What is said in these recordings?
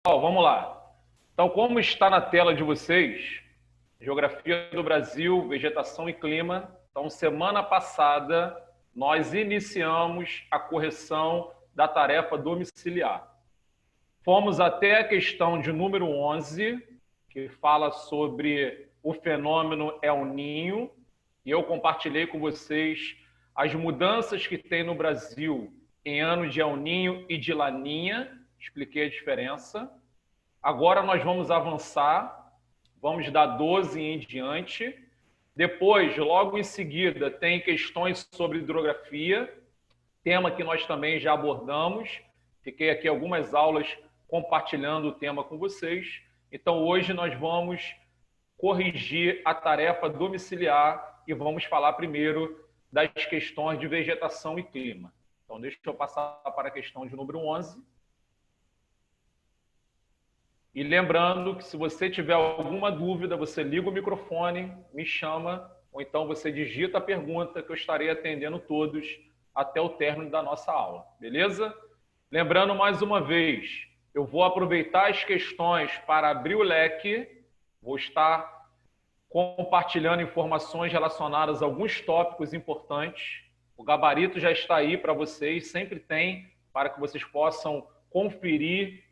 Vamos lá. Então, como está na tela de vocês, Geografia do Brasil, Vegetação e Clima. Então, semana passada, nós iniciamos a correção da tarefa domiciliar. Fomos até a questão de número 11, que fala sobre o fenômeno El Niño, e eu compartilhei com vocês as mudanças que tem no Brasil em ano de El Niño e de Laninha, expliquei a diferença. Agora nós vamos avançar, vamos dar 12 em diante. Depois, logo em seguida, tem questões sobre hidrografia, tema que nós também já abordamos. Fiquei aqui algumas aulas compartilhando o tema com vocês. Então, hoje nós vamos corrigir a tarefa domiciliar e vamos falar primeiro das questões de vegetação e clima. Então, deixa eu passar para a questão de número 11. E lembrando que se você tiver alguma dúvida, você liga o microfone, me chama, ou então você digita a pergunta que eu estarei atendendo todos até o término da nossa aula, beleza? Lembrando mais uma vez, eu vou aproveitar as questões para abrir o leque, vou estar compartilhando informações relacionadas a alguns tópicos importantes. O gabarito já está aí para vocês, sempre tem, para que vocês possam conferir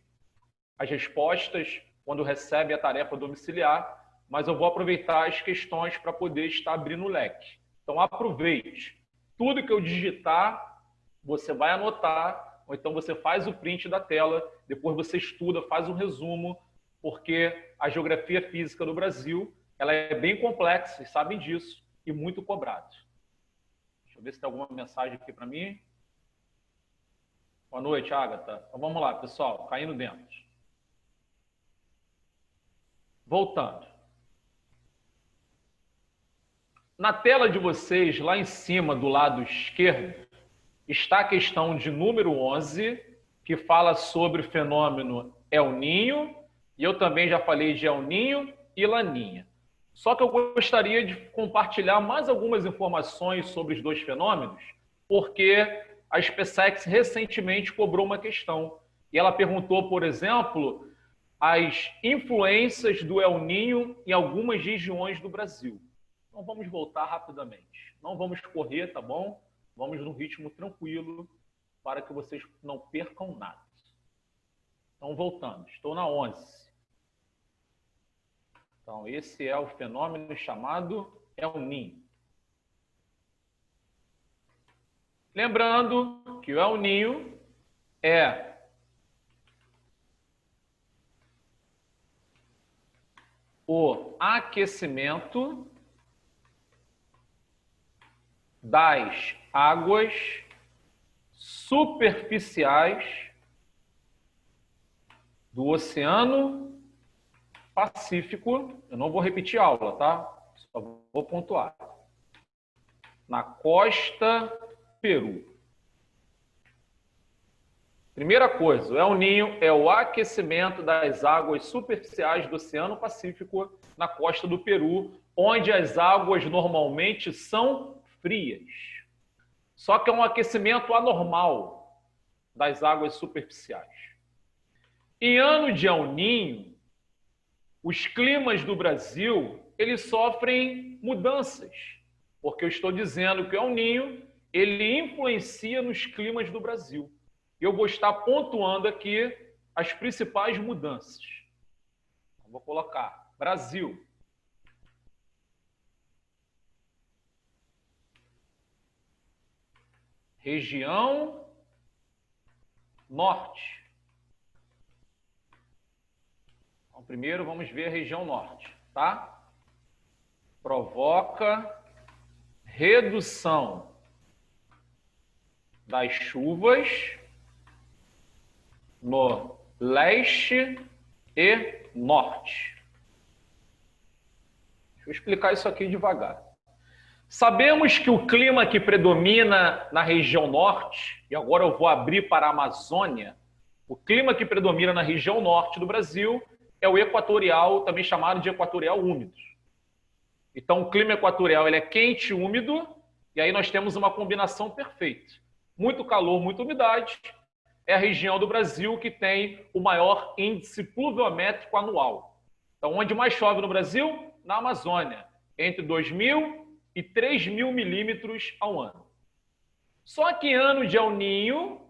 as respostas quando recebe a tarefa domiciliar, mas eu vou aproveitar as questões para poder estar abrindo o leque. Então, aproveite. Tudo que eu digitar, você vai anotar, ou então você faz o print da tela, depois você estuda, faz um resumo, porque a geografia física do Brasil ela é bem complexa, vocês sabem disso, e muito cobrada. Deixa eu ver se tem alguma mensagem aqui para mim. Boa noite, Ágata. Então, vamos lá, pessoal, caindo dentro. Voltando. Na tela de vocês, lá em cima, do lado esquerdo, está a questão de número 11, que fala sobre o fenômeno El Niño, e eu também já falei de El Niño e Laninha. Só que eu gostaria de compartilhar mais algumas informações sobre os dois fenômenos, porque a SpaceX recentemente cobrou uma questão. E ela perguntou, por exemplo, as influências do El Niño em algumas regiões do Brasil. Então vamos voltar rapidamente. Não vamos correr, tá bom? Vamos num ritmo tranquilo para que vocês não percam nada. Então voltando, estou na 11. Então esse é o fenômeno chamado El Niño. Lembrando que o El Niño é o aquecimento das águas superficiais do Oceano Pacífico. Eu não vou repetir a aula, tá? Só vou pontuar. Na costa do Peru. Primeira coisa, o El Niño é o aquecimento das águas superficiais do Oceano Pacífico na costa do Peru, onde as águas normalmente são frias. Só que é um aquecimento anormal das águas superficiais. Em ano de El Niño, os climas do Brasil, eles sofrem mudanças, porque eu estou dizendo que o El Niño, ele influencia nos climas do Brasil. Eu vou estar pontuando aqui as principais mudanças. Vou colocar Brasil. Região Norte. Então, primeiro vamos ver a região Norte, tá? Provoca redução das chuvas no leste e norte. Deixa eu explicar isso aqui devagar. Sabemos que o clima que predomina na região norte, e agora eu vou abrir para a Amazônia, o clima que predomina na região norte do Brasil é o equatorial, também chamado de equatorial úmido. Então, o clima equatorial ele é quente e úmido, e aí nós temos uma combinação perfeita. Muito calor, muita umidade. é a região do Brasil que tem o maior índice pluviométrico anual. Então, onde mais chove no Brasil? Na Amazônia, entre 2.000 e 3.000 milímetros ao ano. Só que em ano de El Niño,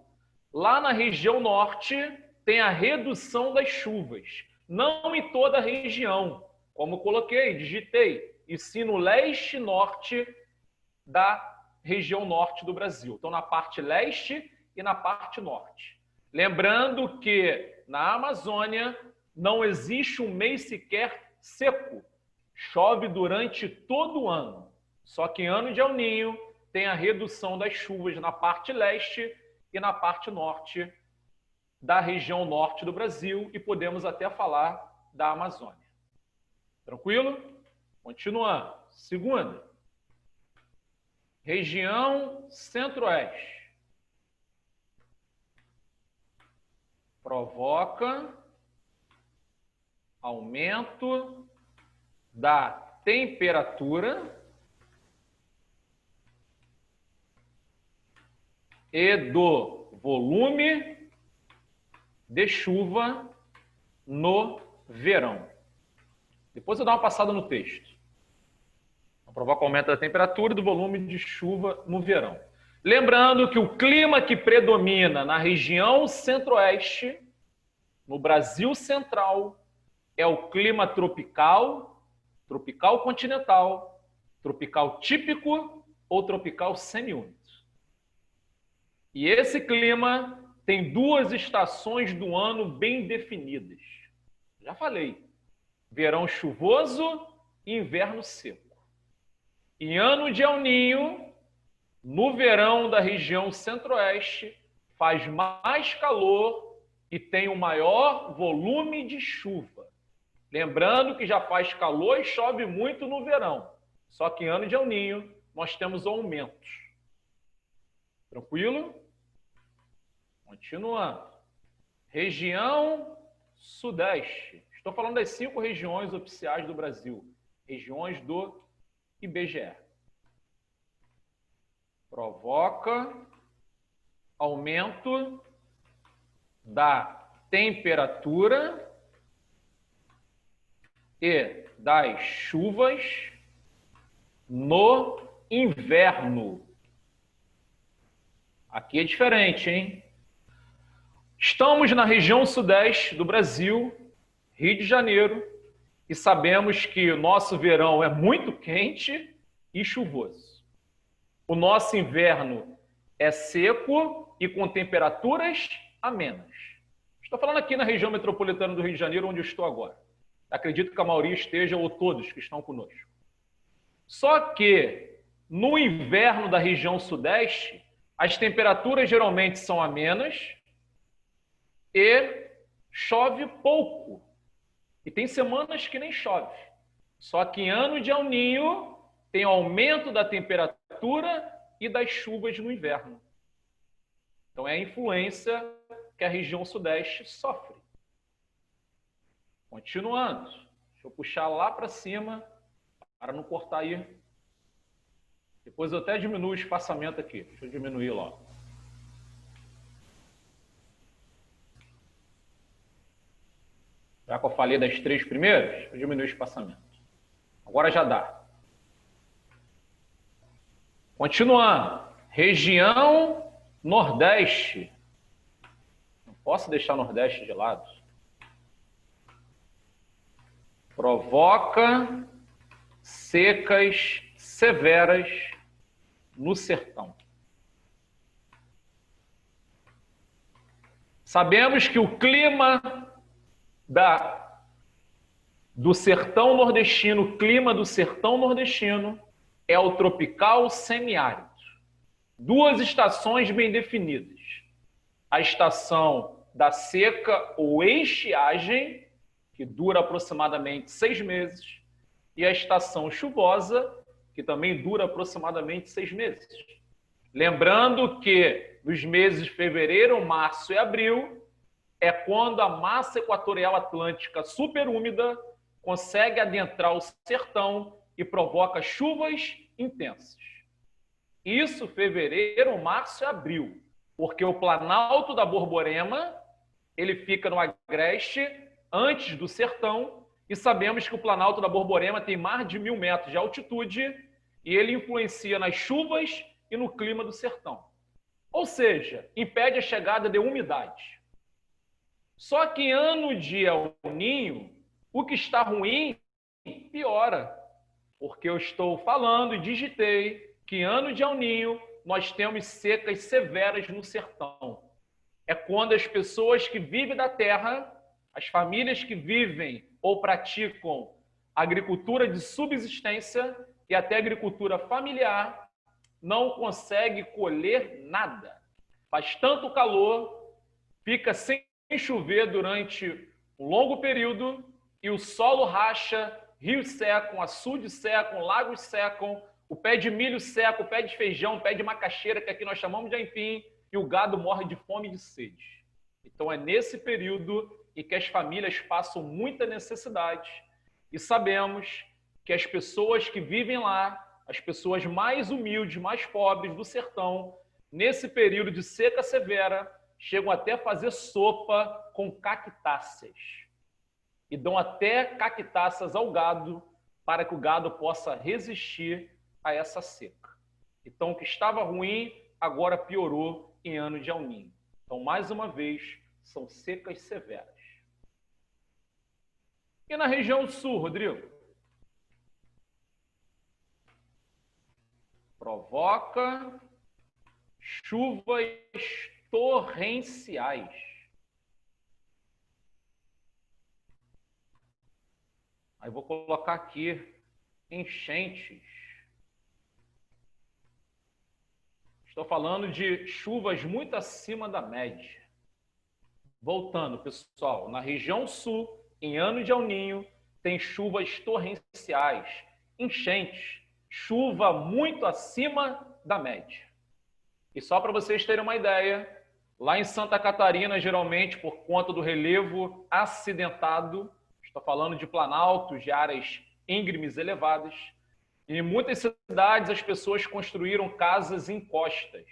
lá na região norte, tem a redução das chuvas. Não em toda a região, como coloquei, digitei, e sim no leste e norte da região norte do Brasil. Então, na parte leste e na parte norte. Lembrando que na Amazônia não existe um mês sequer seco. Chove durante todo o ano. Só que em ano de El Niño tem a redução das chuvas na parte leste e na parte norte da região norte do Brasil e podemos até falar da Amazônia. Tranquilo? Continuando. Segunda. Região centro-oeste. Provoca aumento da temperatura e do volume de chuva no verão. Depois eu dou uma passada no texto. Provoca aumento da temperatura e do volume de chuva no verão. Lembrando que o clima que predomina na região centro-oeste, no Brasil central, é o clima tropical, tropical continental, tropical típico ou tropical semiúmido. E esse clima tem duas estações do ano bem definidas. Já falei, verão chuvoso e inverno seco. Em ano de El Niño, no verão da região centro-oeste, faz mais calor e tem o maior volume de chuva. Lembrando que já faz calor e chove muito no verão. Só que em ano de El Niño, nós temos aumentos. Tranquilo? Continuando. Região Sudeste. Estou falando das 5 regiões oficiais do Brasil. Regiões do IBGE. Provoca aumento da temperatura e das chuvas no inverno. Aqui é diferente, hein? Estamos na região sudeste do Brasil, Rio de Janeiro, e sabemos que o nosso verão é muito quente e chuvoso. O nosso inverno é seco e com temperaturas amenas. Estou falando aqui na região metropolitana do Rio de Janeiro, onde eu estou agora. Acredito que a maioria esteja, ou todos que estão conosco. Só que no inverno da região sudeste, as temperaturas geralmente são amenas e chove pouco. E tem semanas que nem chove. Só que em ano de El Niño tem aumento da temperatura e das chuvas no inverno. Então é a influência que a região sudeste sofre. Continuando. Deixa eu puxar lá para cima para não cortar aí. Depois eu até diminuo o espaçamento aqui. Deixa eu diminuir lá. Já que eu falei das 3 primeiras, eu diminui o espaçamento. Agora já dá. Continuando. Região Nordeste. Não posso deixar o Nordeste de lado. Provoca secas severas no sertão. Sabemos que o clima do sertão nordestino, o clima do sertão nordestino é o tropical semiárido. 2 estações bem definidas. A estação da seca ou estiagem, que dura aproximadamente 6 meses, e a estação chuvosa, que também dura aproximadamente 6 meses. Lembrando que nos meses de fevereiro, março e abril, é quando a massa equatorial atlântica superúmida consegue adentrar o sertão e provoca chuvas intensas. Isso fevereiro, março e abril. Porque o Planalto da Borborema, ele fica no agreste, antes do sertão, e sabemos que o Planalto da Borborema tem mais de 1.000 metros de altitude e ele influenia nas chuvas e no clima do sertão. Ou seja, impede a chegada de umidade. Só que em ano de El Ninho, o que está ruim piora. Porque eu estou falando e digitei que em ano de El Ninho nós temos secas severas no sertão. É quando as pessoas que vivem da terra, as famílias que vivem ou praticam agricultura de subsistência e até agricultura familiar, não conseguem colher nada. Faz tanto calor, fica sem chover durante um longo período e o solo racha, rios secam, açudes secam, lagos secam, o pé de milho seca, o pé de feijão, o pé de macaxeira, que aqui nós chamamos de aipim, e o gado morre de fome e de sede. Então é nesse período em que as famílias passam muita necessidade e sabemos que as pessoas que vivem lá, as pessoas mais humildes, mais pobres do sertão, nesse período de seca severa, chegam até a fazer sopa com cactáceas. E dão até cactáceas ao gado para que o gado possa resistir a essa seca. Então, o que estava ruim, agora piorou em ano de El Ninho. Então, mais uma vez, são secas severas. E na região sul, Rodrigo? Provoca chuvas torrenciais. Aí vou colocar aqui enchentes. Estou falando de chuvas muito acima da média. Voltando, pessoal, na região sul, em ano de El Ninho, tem chuvas torrenciais, enchentes, chuva muito acima da média. E só para vocês terem uma ideia, lá em Santa Catarina, geralmente, por conta do relevo acidentado, estou falando de planaltos, de áreas íngremes elevadas, em muitas cidades as pessoas construíram casas em costas.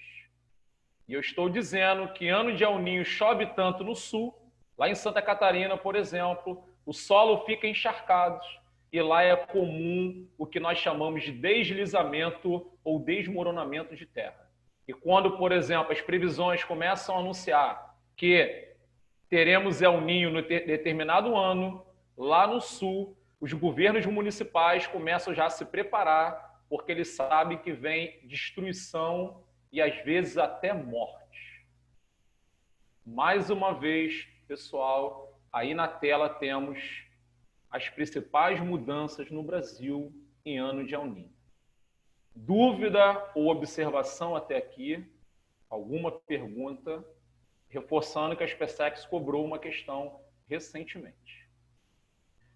E eu estou dizendo que ano de El Ninho chove tanto no sul, lá em Santa Catarina, por exemplo, o solo fica encharcado e lá é comum o que nós chamamos de deslizamento ou desmoronamento de terra. E quando, por exemplo, as previsões começam a anunciar que teremos El Ninho no determinado ano, lá no sul, os governos municipais começam já a se preparar, porque eles sabem que vem destruição e às vezes até morte. Mais uma vez, pessoal, aí na tela temos as principais mudanças no Brasil em ano de El Ninho. Dúvida ou observação até aqui? Alguma pergunta? Reforçando que a SpaceX cobrou uma questão recentemente.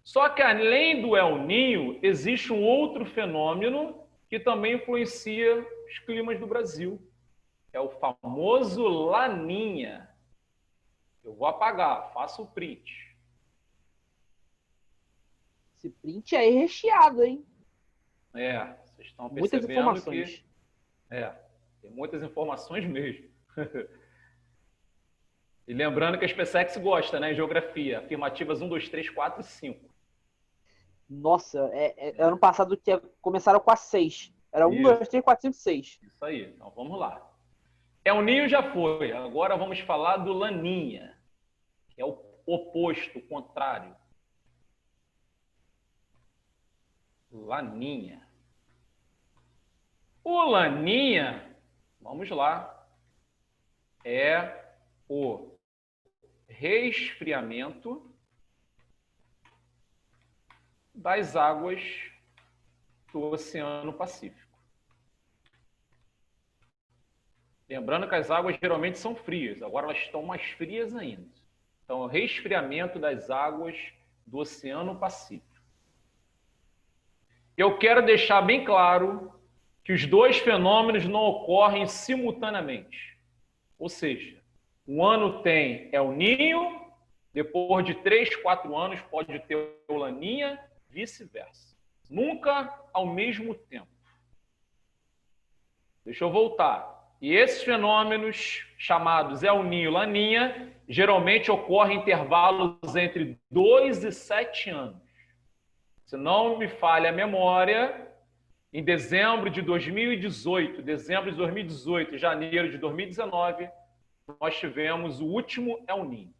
Só que além do El Ninho, existe um outro fenômeno que também influencia os climas do Brasil. É o famoso Laninha. Eu vou apagar, faço o print. Esse print aí é recheado, hein? Vocês estão percebendo muitas informações. Que... tem muitas informações mesmo. E lembrando que a SpaceX gosta, né? Em geografia, afirmativas 1, 2, 3, 4 e 5. Nossa, ano passado começaram com a 6. Era 1, 2, 3, 4, 5, 6. Isso aí, então vamos lá. El Ninho já foi, agora vamos falar do Laninha, que é o oposto, o contrário. Laninha. O Laninha, vamos lá, é o resfriamento das águas do Oceano Pacífico. Lembrando que as águas geralmente são frias, agora elas estão mais frias ainda. Então, o resfriamento das águas do Oceano Pacífico. Eu quero deixar bem claro que os dois fenômenos não ocorrem simultaneamente. Ou seja, um ano tem El Ninho, depois de 3, 4 anos pode ter o Laninha, vice-versa. Nunca ao mesmo tempo. Deixa eu voltar. E esses fenômenos chamados El Niño e Laninha geralmente ocorrem em intervalos entre 2 e 7 anos. Se não me falha a memória, em dezembro de 2018, janeiro de 2019, nós tivemos o último El Niño.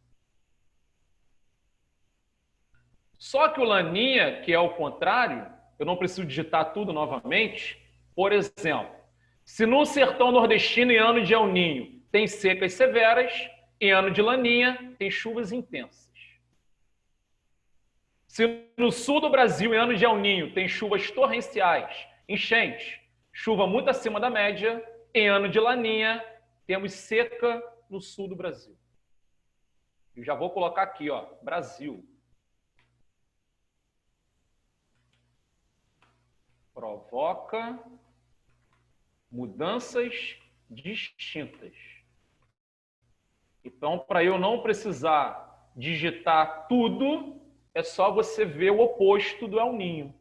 Só que o Laninha, que é o contrário, eu não preciso digitar tudo novamente. Por exemplo, se no sertão nordestino em ano de El Niño tem secas severas, em ano de Laninha tem chuvas intensas. Se no sul do Brasil em ano de El Niño tem chuvas torrenciais, enchentes, chuva muito acima da média, em ano de Laninha temos seca no sul do Brasil. Eu já vou colocar aqui, ó, Brasil. Provoca mudanças distintas. Então, para eu não precisar digitar tudo, é só você ver o oposto do El Niño.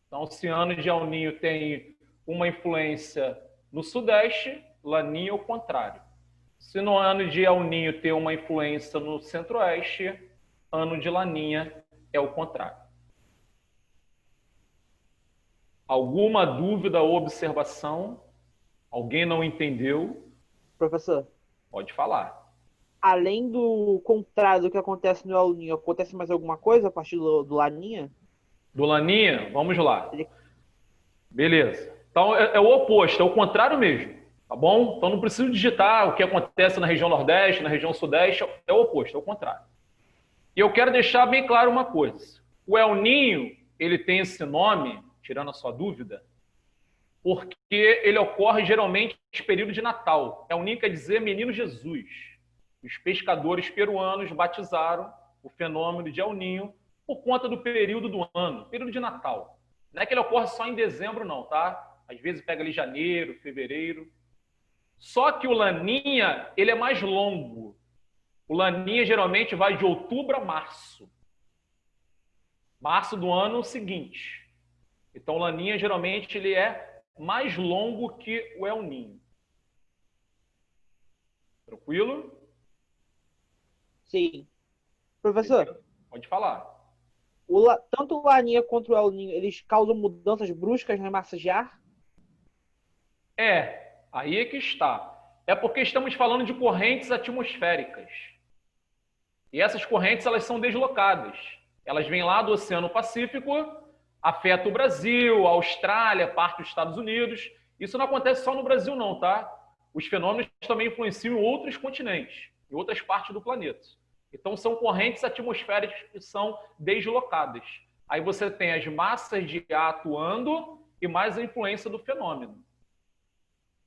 Então, se ano de El Niño tem uma influência no Sudeste, Laninha é o contrário. Se no ano de El Niño tem uma influência no Centro-Oeste, ano de Laninha é o contrário. Alguma dúvida ou observação? Alguém não entendeu? Professor, Pode falar. além do contrário do que acontece no El Niño, acontece mais alguma coisa a partir do Laninha? Do Laninha, vamos lá. Beleza. Então, é o oposto, é o contrário mesmo, tá bom? Então, não preciso digitar o que acontece na região Nordeste, na região Sudeste, é o oposto, é o contrário. E eu quero deixar bem claro uma coisa. O El Niño, ele tem esse nome, tirando a sua dúvida, porque ele ocorre geralmente no período de Natal. El Niño quer dizer Menino Jesus. Os pescadores peruanos batizaram o fenômeno de El Niño por conta do período do ano, período de Natal. Não é que ele ocorre só em dezembro, não, tá? Às vezes pega ali janeiro, fevereiro. Só que o Laninha, ele é mais longo. O Laninha geralmente vai de outubro a março. Março do ano seguinte. Então, o Laninha geralmente ele é mais longo que o El Niño. Tranquilo? Sim. Professor, Pode falar. tanto o Laninha quanto o El Niño, eles causam mudanças bruscas nas massas de ar? Aí é que está. É porque estamos falando de correntes atmosféricas. E essas correntes, elas são deslocadas. Elas vêm lá do Oceano Pacífico, afeta o Brasil, a Austrália, parte dos Estados Unidos. Isso não acontece só no Brasil, não, tá? Os fenômenos também influenciam em outros continentes, em outras partes do planeta. Então, são correntes atmosféricas que são deslocadas. Aí você tem as massas de ar atuando e mais a influência do fenômeno.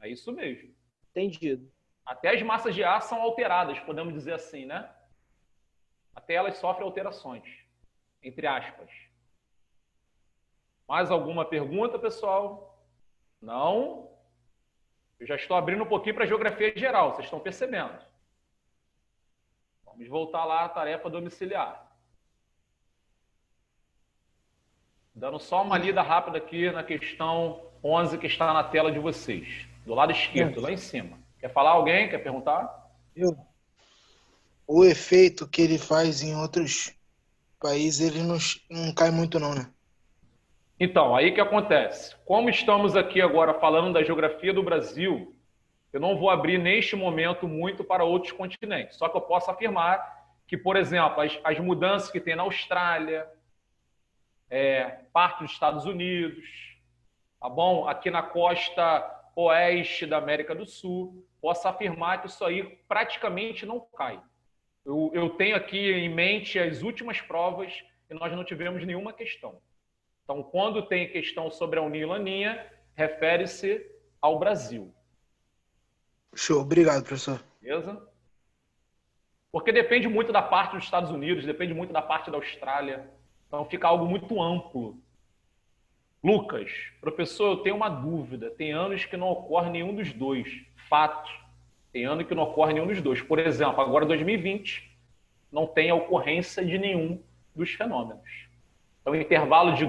É isso mesmo. Entendido. Até as massas de ar são alteradas, podemos dizer assim, né? Até elas sofrem alterações, entre aspas. Mais alguma pergunta, pessoal? Não? Eu já estou abrindo um pouquinho para a geografia geral, vocês estão percebendo. Vamos voltar lá à tarefa domiciliar. Dando só uma lida rápida aqui na questão 11 que está na tela de vocês. Do lado esquerdo, lá em cima. Quer falar alguém? Quer perguntar? O efeito que ele faz em outros países, ele não cai muito não, né? Então, aí que acontece. Como estamos aqui agora falando da geografia do Brasil, eu não vou abrir neste momento muito para outros continentes. Só que eu posso afirmar que, por exemplo, as mudanças que tem na Austrália, parte dos Estados Unidos, tá bom? Aqui na costa oeste da América do Sul, posso afirmar que isso aí praticamente não cai. Eu tenho aqui em mente as últimas provas e nós não tivemos nenhuma questão. Então, quando tem questão sobre a El Niño e Laninha, refere-se ao Brasil. Show, obrigado, professor. Beleza? Porque depende muito da parte dos Estados Unidos, depende muito da parte da Austrália. Então, fica algo muito amplo. Lucas, professor, eu tenho uma dúvida. Tem anos que não ocorre nenhum dos dois. Fato. Tem ano que não ocorre nenhum dos dois. Por exemplo, agora 2020, não tem a ocorrência de nenhum dos fenômenos. Então, intervalo de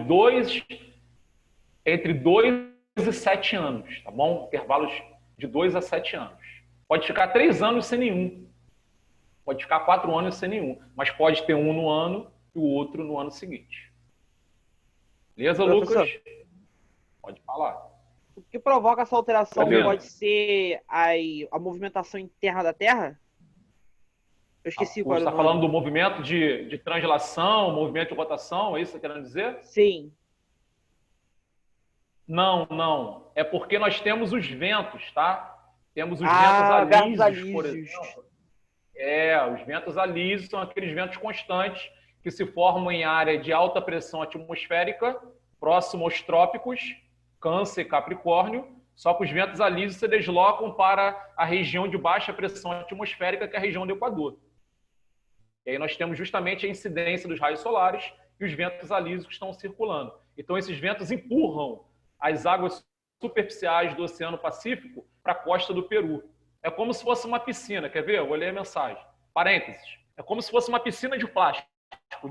entre 2 e 7 anos, tá bom? Intervalos de 2 a 7 anos. Pode ficar 3 anos sem nenhum. Pode ficar 4 anos sem nenhum. Mas pode ter um no ano e o outro no ano seguinte. Beleza, Professor, Lucas? Pode falar. o que provoca essa alteração Beleza. pode ser a movimentação interna da Terra? Eu esqueci qual Você era está o nome. falando do movimento de translação, movimento de rotação, é isso que você está querendo dizer? Sim. Não, não. É porque nós temos os ventos, tá? Temos os ventos ventos alísios, por alísios. exemplo. Os ventos alísios são aqueles ventos constantes que se formam em área de alta pressão atmosférica, próximo aos trópicos, Câncer e Capricórnio, só que os ventos alísios se deslocam para a região de baixa pressão atmosférica, que é a região do Equador. E aí nós temos justamente a incidência dos raios solares e os ventos alísios que estão circulando. Então esses ventos empurram as águas superficiais do Oceano Pacífico para a costa do Peru. É como se fosse uma piscina, quer ver? Eu olhei a mensagem. Parênteses. É como se fosse uma piscina de plástico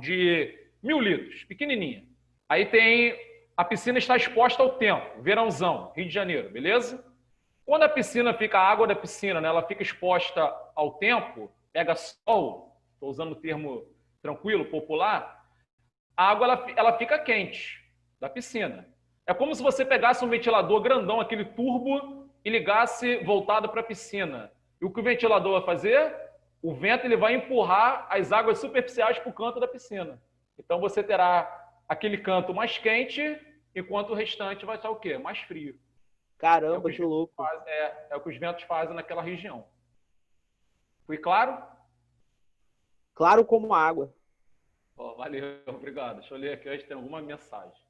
de 1.000 litros, pequenininha. Aí tem... A piscina está exposta ao tempo, verãozão, Rio de Janeiro, beleza? Quando a piscina fica, a água da piscina, né, ela fica exposta ao tempo, pega sol, estou usando o termo tranquilo, popular, a água ela fica quente da piscina. É como se você pegasse um ventilador grandão, aquele turbo, e ligasse voltado para a piscina. E o que o ventilador vai fazer? O vento ele vai empurrar as águas superficiais para o canto da piscina. Então você terá aquele canto mais quente, enquanto o restante vai estar o quê? Mais frio. Caramba, que louco. É o que os ventos fazem naquela região. Fui claro? Claro como água. Valeu, obrigado. Deixa eu ler aqui, antes tem alguma mensagem.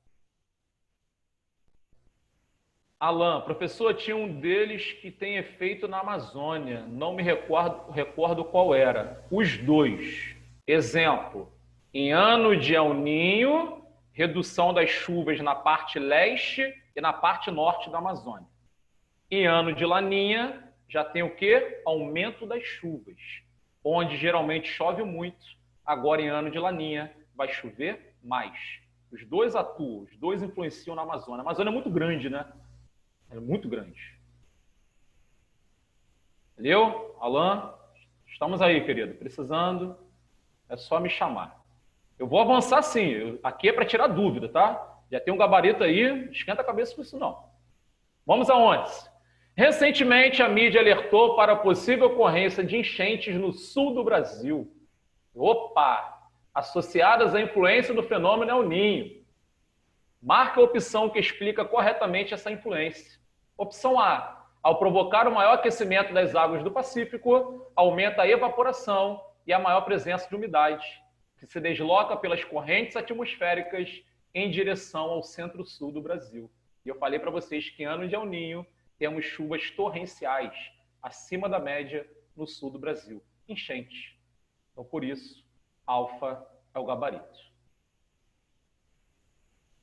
Alan, professor, tinha um deles que tem efeito na Amazônia. Não me recordo qual era. Os dois. Exemplo, em ano de El Niño, redução das chuvas na parte leste e na parte norte da Amazônia. Em ano de Laninha, já tem o quê? Aumento das chuvas, onde geralmente chove muito. Agora, em ano de Laninha, vai chover mais. Os dois atuam, os dois influenciam na Amazônia. A Amazônia é muito grande, né? É muito grande. Entendeu? Alan, estamos aí, querido. Precisando, é só me chamar. Eu vou avançar sim. Aqui é para tirar dúvida, tá? Já tem um gabarito aí, esquenta a cabeça com isso não. Vamos aonde? Recentemente, a mídia alertou para a possível ocorrência de enchentes no sul do Brasil. Opa! Associadas à influência do fenômeno El Niño. Marca a opção que explica corretamente essa influência. Opção A. Ao provocar o maior aquecimento das águas do Pacífico, aumenta a evaporação e a maior presença de umidade, que se desloca pelas correntes atmosféricas em direção ao centro-sul do Brasil. E eu falei para vocês que ano de El Niño temos chuvas torrenciais acima da média no sul do Brasil. Enchente. Então, por isso, alfa é o gabarito.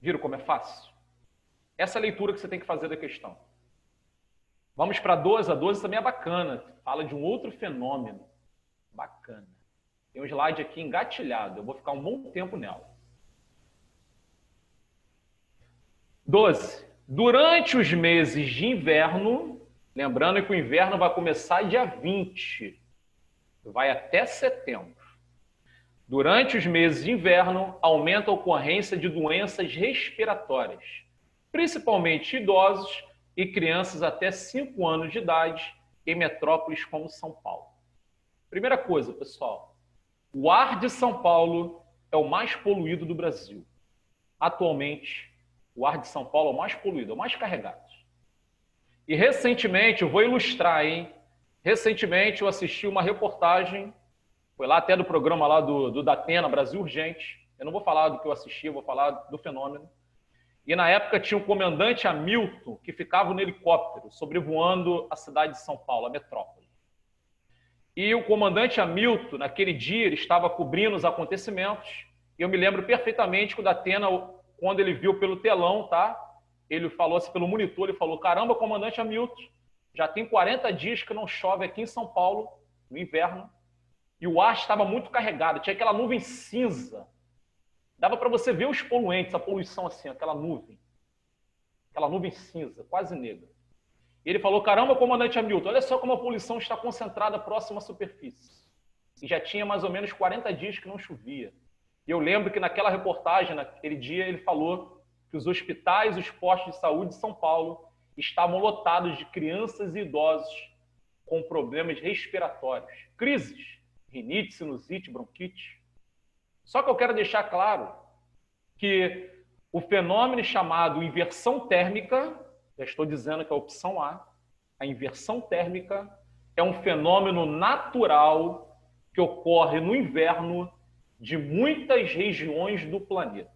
Viram como é fácil? Essa é a leitura que você tem que fazer da questão. Vamos para a 12. A 12 também é bacana. Fala de um outro fenômeno. Bacana. Tem um slide aqui engatilhado. Eu vou ficar um bom tempo nela. 12. Durante os meses de inverno, lembrando que o inverno vai começar dia 20, vai até setembro. Durante os meses de inverno, aumenta a ocorrência de doenças respiratórias, principalmente idosos e crianças até 5 anos de idade em metrópoles como São Paulo. Primeira coisa, pessoal, o ar de São Paulo é o mais poluído do Brasil. Atualmente, o ar de São Paulo é o mais poluído, é o mais carregado. E recentemente, eu vou ilustrar, hein? Recentemente eu assisti uma reportagem, foi lá até do programa lá do Datena, Brasil Urgente. Eu não vou falar do que eu assisti, eu vou falar do fenômeno. E na época tinha o comandante Hamilton, que ficava no helicóptero, sobrevoando a cidade de São Paulo, a metrópole. E o comandante Hamilton, naquele dia, ele estava cobrindo os acontecimentos. E eu me lembro perfeitamente que o Datena, quando ele viu pelo telão, tá? Ele falou assim, pelo monitor, ele falou, caramba, comandante Hamilton, já tem 40 dias que não chove aqui em São Paulo, no inverno, e o ar estava muito carregado, tinha aquela nuvem cinza. Dava para você ver os poluentes, a poluição assim, aquela nuvem cinza, quase negra. Ele falou, caramba, comandante Hamilton, olha só como a poluição está concentrada próxima à superfície. E já tinha mais ou menos 40 dias que não chovia. E eu lembro que naquela reportagem, naquele dia, ele falou que os hospitais e os postos de saúde de São Paulo estavam lotados de crianças e idosos com problemas respiratórios, crises, rinite, sinusite, bronquite. Só que eu quero deixar claro que o fenômeno chamado inversão térmica, já estou dizendo que é a opção a inversão térmica é um fenômeno natural que ocorre no inverno de muitas regiões do planeta.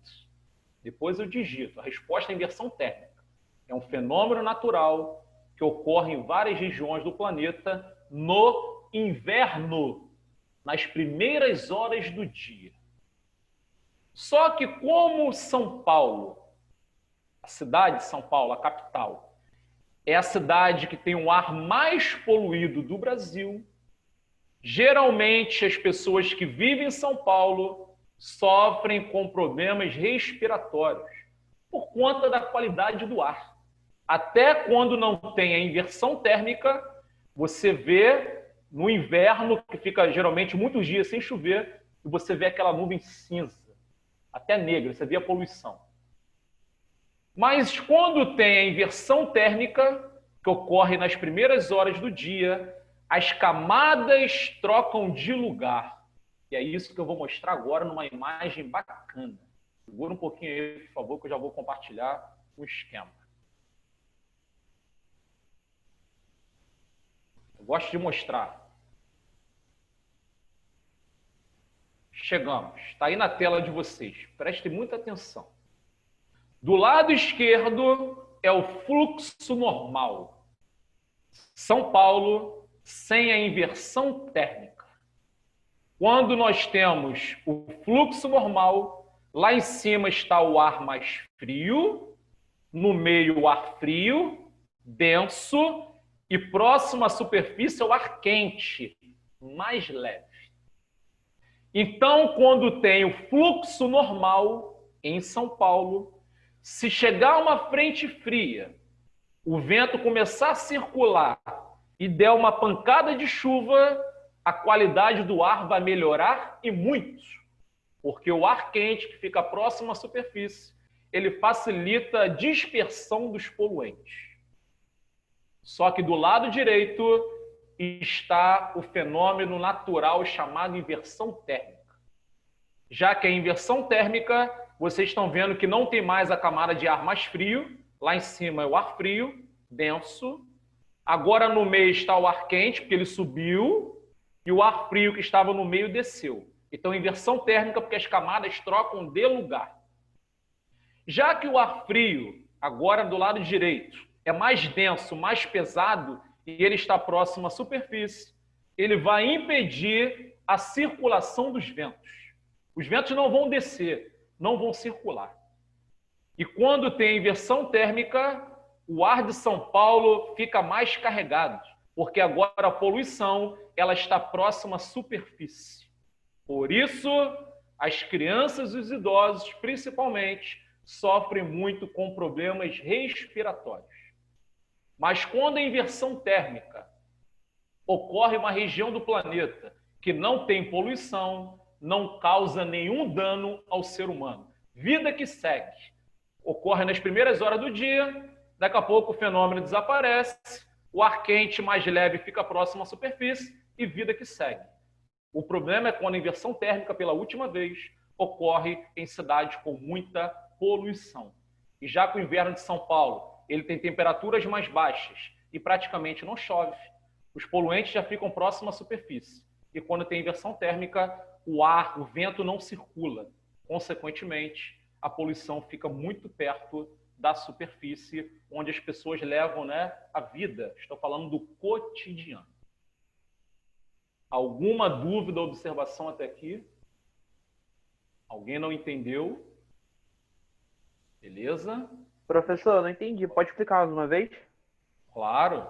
Depois eu digito, a resposta é inversão térmica. É um fenômeno natural que ocorre em várias regiões do planeta no inverno, nas primeiras horas do dia. Só que como São Paulo, a cidade de São Paulo, a capital, é a cidade que tem o ar mais poluído do Brasil, geralmente as pessoas que vivem em São Paulo sofrem com problemas respiratórios por conta da qualidade do ar. Até quando não tem a inversão térmica, você vê no inverno, que fica geralmente muitos dias sem chover, e você vê aquela nuvem cinza, até negra, você vê a poluição. Mas quando tem a inversão térmica, que ocorre nas primeiras horas do dia, as camadas trocam de lugar. E é isso que eu vou mostrar agora numa imagem bacana. Segura um pouquinho aí, por favor, que eu já vou compartilhar o esquema. Eu gosto de mostrar. Chegamos. Está aí na tela de vocês. Prestem muita atenção. Do lado esquerdo é o fluxo normal. São Paulo sem a inversão térmica. Quando nós temos o fluxo normal, lá em cima está o ar mais frio, no meio o ar frio, denso, e próximo à superfície é o ar quente, mais leve. Então, quando tem o fluxo normal em São Paulo, se chegar uma frente fria, o vento começar a circular e der uma pancada de chuva, a qualidade do ar vai melhorar e muito, porque o ar quente que fica próximo à superfície, ele facilita a dispersão dos poluentes. Só que do lado direito está o fenômeno natural chamado inversão térmica. Já que a inversão térmica, vocês estão vendo que não tem mais a camada de ar mais frio, lá em cima é o ar frio, denso. Agora no meio está o ar quente, porque ele subiu, e o ar frio que estava no meio desceu. Então, inversão térmica, porque as camadas trocam de lugar. Já que o ar frio, agora do lado direito, é mais denso, mais pesado, e ele está próximo à superfície, ele vai impedir a circulação dos ventos. Os ventos não vão descer, não vão circular. E quando tem inversão térmica, o ar de São Paulo fica mais carregado, porque agora a poluição ela está próxima à superfície. Por isso, as crianças e os idosos, principalmente, sofrem muito com problemas respiratórios. Mas quando a inversão térmica ocorre em uma região do planeta que não tem poluição, não causa nenhum dano ao ser humano, vida que segue, ocorre nas primeiras horas do dia, daqui a pouco o fenômeno desaparece, o ar quente mais leve fica próximo à superfície e vida que segue. O problema é quando a inversão térmica, pela última vez, ocorre em cidades com muita poluição. E já que o inverno de São Paulo ele tem temperaturas mais baixas e praticamente não chove, os poluentes já ficam próximos à superfície. E quando tem inversão térmica, o ar, o vento não circula. Consequentemente, a poluição fica muito perto da superfície, onde as pessoas levam, a vida. Estou falando do cotidiano. Alguma dúvida ou observação até aqui? Alguém não entendeu? Beleza? Professor, eu não entendi. Pode explicar mais uma vez? Claro.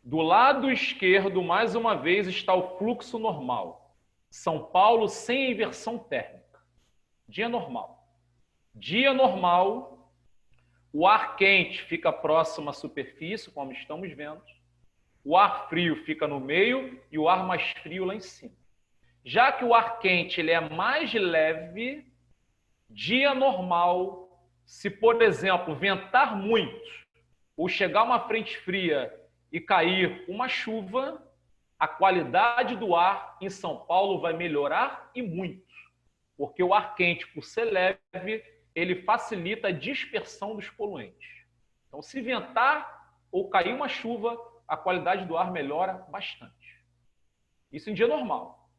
Do lado esquerdo, mais uma vez, está o fluxo normal. São Paulo sem inversão térmica. Dia normal. Dia normal, O ar quente fica próximo à superfície, como estamos vendo. O ar frio fica no meio e o ar mais frio lá em cima. Já que o ar quente ele é mais leve, dia normal, se, por exemplo, ventar muito ou chegar uma frente fria e cair uma chuva, a qualidade do ar em São Paulo vai melhorar e muito. Porque o ar quente, por ser leve, ele facilita a dispersão dos poluentes. Então, se ventar ou cair uma chuva, a qualidade do ar melhora bastante. Isso em dia normal.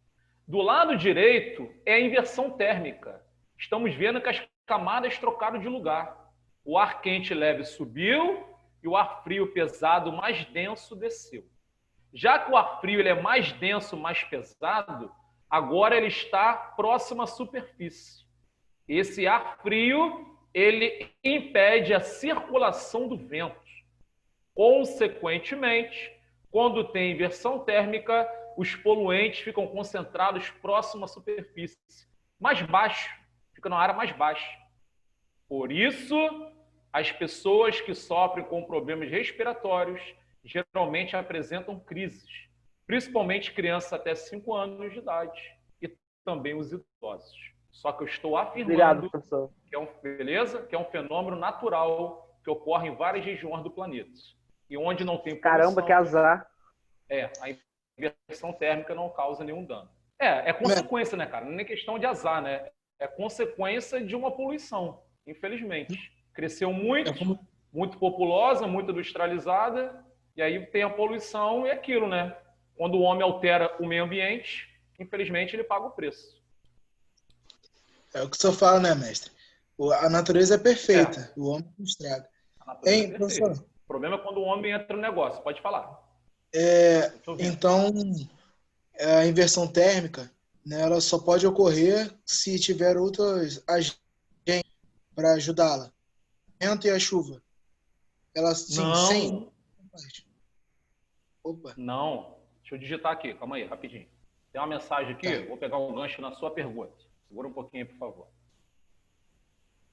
Do lado direito é a inversão térmica. Estamos vendo que as camadas trocaram de lugar. O ar quente leve subiu e o ar frio pesado mais denso desceu. Já que o ar frio ele é mais denso, mais pesado, agora ele está próximo à superfície. Esse ar frio ele impede a circulação do vento. Consequentemente, quando tem inversão térmica, os poluentes ficam concentrados próximo à superfície, mais baixo, fica na área mais baixa. Por isso, as pessoas que sofrem com problemas respiratórios geralmente apresentam crises, principalmente crianças até 5 anos de idade e também os idosos. Só que eu estou afirmando que é beleza? Que é um fenômeno natural que ocorre em várias regiões do planeta. E onde não tem poluição, Caramba, que azar. a inversão térmica não causa nenhum dano. É consequência, né, cara? Não é questão de azar, né? É consequência de uma poluição, infelizmente. Cresceu muito populosa, muito industrializada, e aí tem a poluição e aquilo, né? Quando o homem altera o meio ambiente, infelizmente ele paga o preço. É o que o senhor fala, né, mestre? A natureza é perfeita, o homem não estraga. Hein, professor? O problema é quando o homem entra no negócio. Pode falar. Então, a inversão térmica, né, ela só pode ocorrer se tiver outros agentes para ajudá-la. O vento e a chuva. Ela, sim, não. Sem... Opa. Não. Deixa eu digitar aqui. Calma aí, rapidinho. Tem uma mensagem aqui. Tá. Vou pegar um gancho na sua pergunta. Segura um pouquinho, por favor.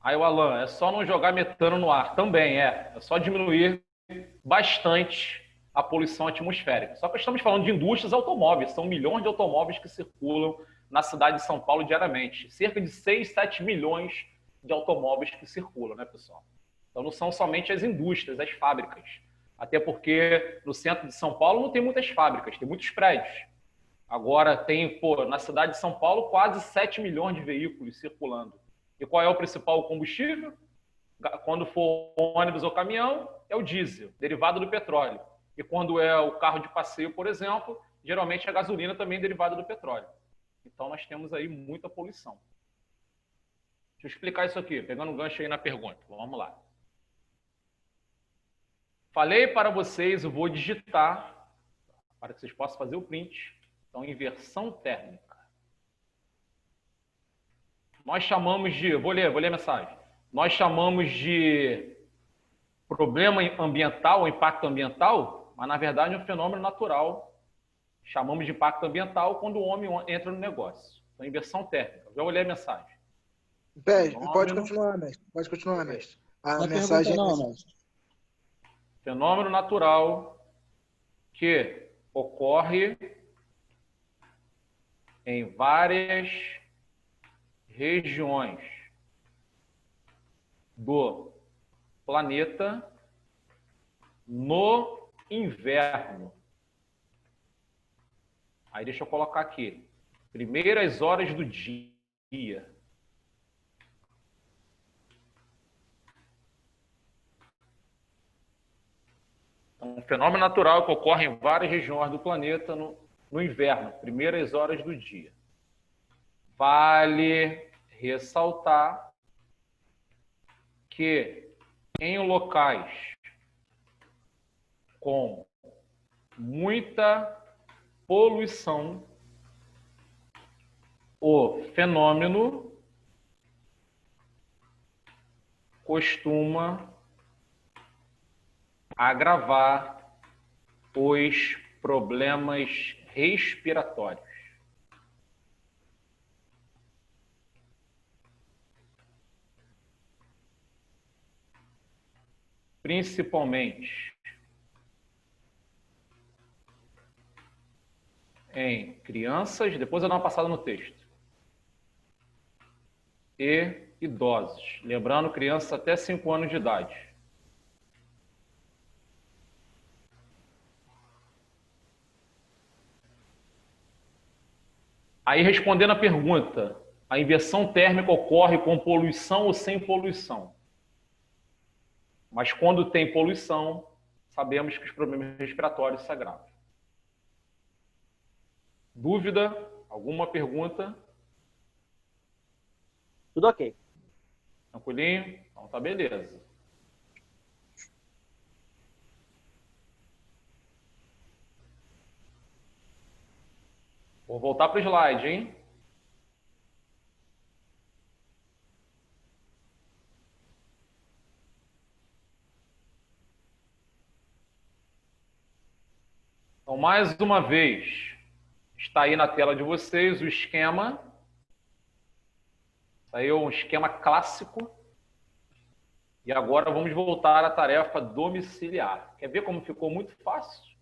Aí o Alan, é só não jogar metano no ar. Também é. É só diminuir bastante a poluição atmosférica. Só que estamos falando de indústrias automóveis. São milhões de automóveis que circulam na cidade de São Paulo diariamente. Cerca de 6, 7 milhões de automóveis que circulam, né, pessoal? Então não são somente as indústrias, as fábricas. Até porque no centro de São Paulo não tem muitas fábricas, tem muitos prédios. Agora tem, na cidade de São Paulo, quase 7 milhões de veículos circulando. E qual é o principal combustível? Quando for ônibus ou caminhão, é o diesel, derivado do petróleo. E quando é o carro de passeio, por exemplo, geralmente a gasolina também é derivada do petróleo. Então nós temos aí muita poluição. Deixa eu explicar isso aqui, pegando um gancho aí na pergunta. Vamos lá. Falei para vocês, eu vou digitar, para que vocês possam fazer o print. Então, inversão térmica. Nós chamamos de... Vou ler a mensagem. Nós chamamos de problema ambiental ou impacto ambiental, mas, na verdade, é um fenômeno natural. Chamamos de impacto ambiental quando o homem entra no negócio. Então, inversão térmica. Já olhei a mensagem. Pode continuar, mestre. Pode continuar, mestre. A mensagem não, mestre. Fenômeno natural que ocorre em várias regiões do planeta no inverno. Aí deixa eu colocar aqui. Primeiras horas do dia. Um fenômeno natural que ocorre em várias regiões do planeta no inverno, primeiras horas do dia. Vale ressaltar que em locais com muita poluição, o fenômeno costuma agravar os problemas respiratórios. principalmente em crianças, depois eu dou uma passada no texto, e idosos. Lembrando, crianças até 5 anos de idade. Aí, respondendo a pergunta, a inversão térmica ocorre com poluição ou sem poluição? Mas quando tem poluição, sabemos que os problemas respiratórios se agravam. Dúvida? Alguma pergunta? Tudo ok. Tranquilinho? Então tá beleza. Vou voltar para o slide, hein? Então, mais uma vez, está aí na tela de vocês o esquema. Saiu um esquema clássico. E agora vamos voltar à tarefa domiciliar. Quer ver como ficou muito fácil?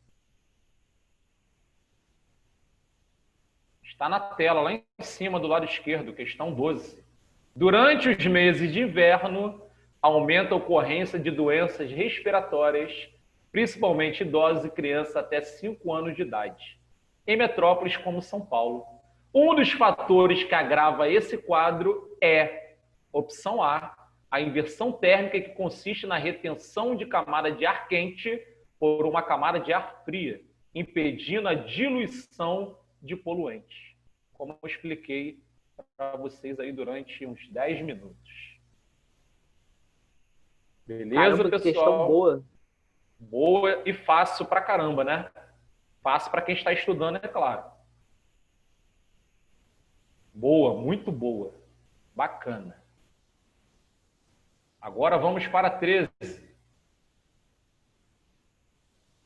Está na tela, lá em cima do lado esquerdo, questão 12. Durante os meses de inverno, aumenta a ocorrência de doenças respiratórias, principalmente idosos e crianças até 5 anos de idade, em metrópoles como São Paulo. Um dos fatores que agrava esse quadro é, opção A, a inversão térmica, que consiste na retenção de camada de ar quente por uma camada de ar fria, impedindo a diluição de poluentes, como eu expliquei para vocês aí durante uns 10 minutos. Beleza, Caramba, pessoal? questão boa. Boa e fácil pra caramba, né? Fácil para quem está estudando, é claro. Boa, muito boa. Bacana. Agora vamos para 13.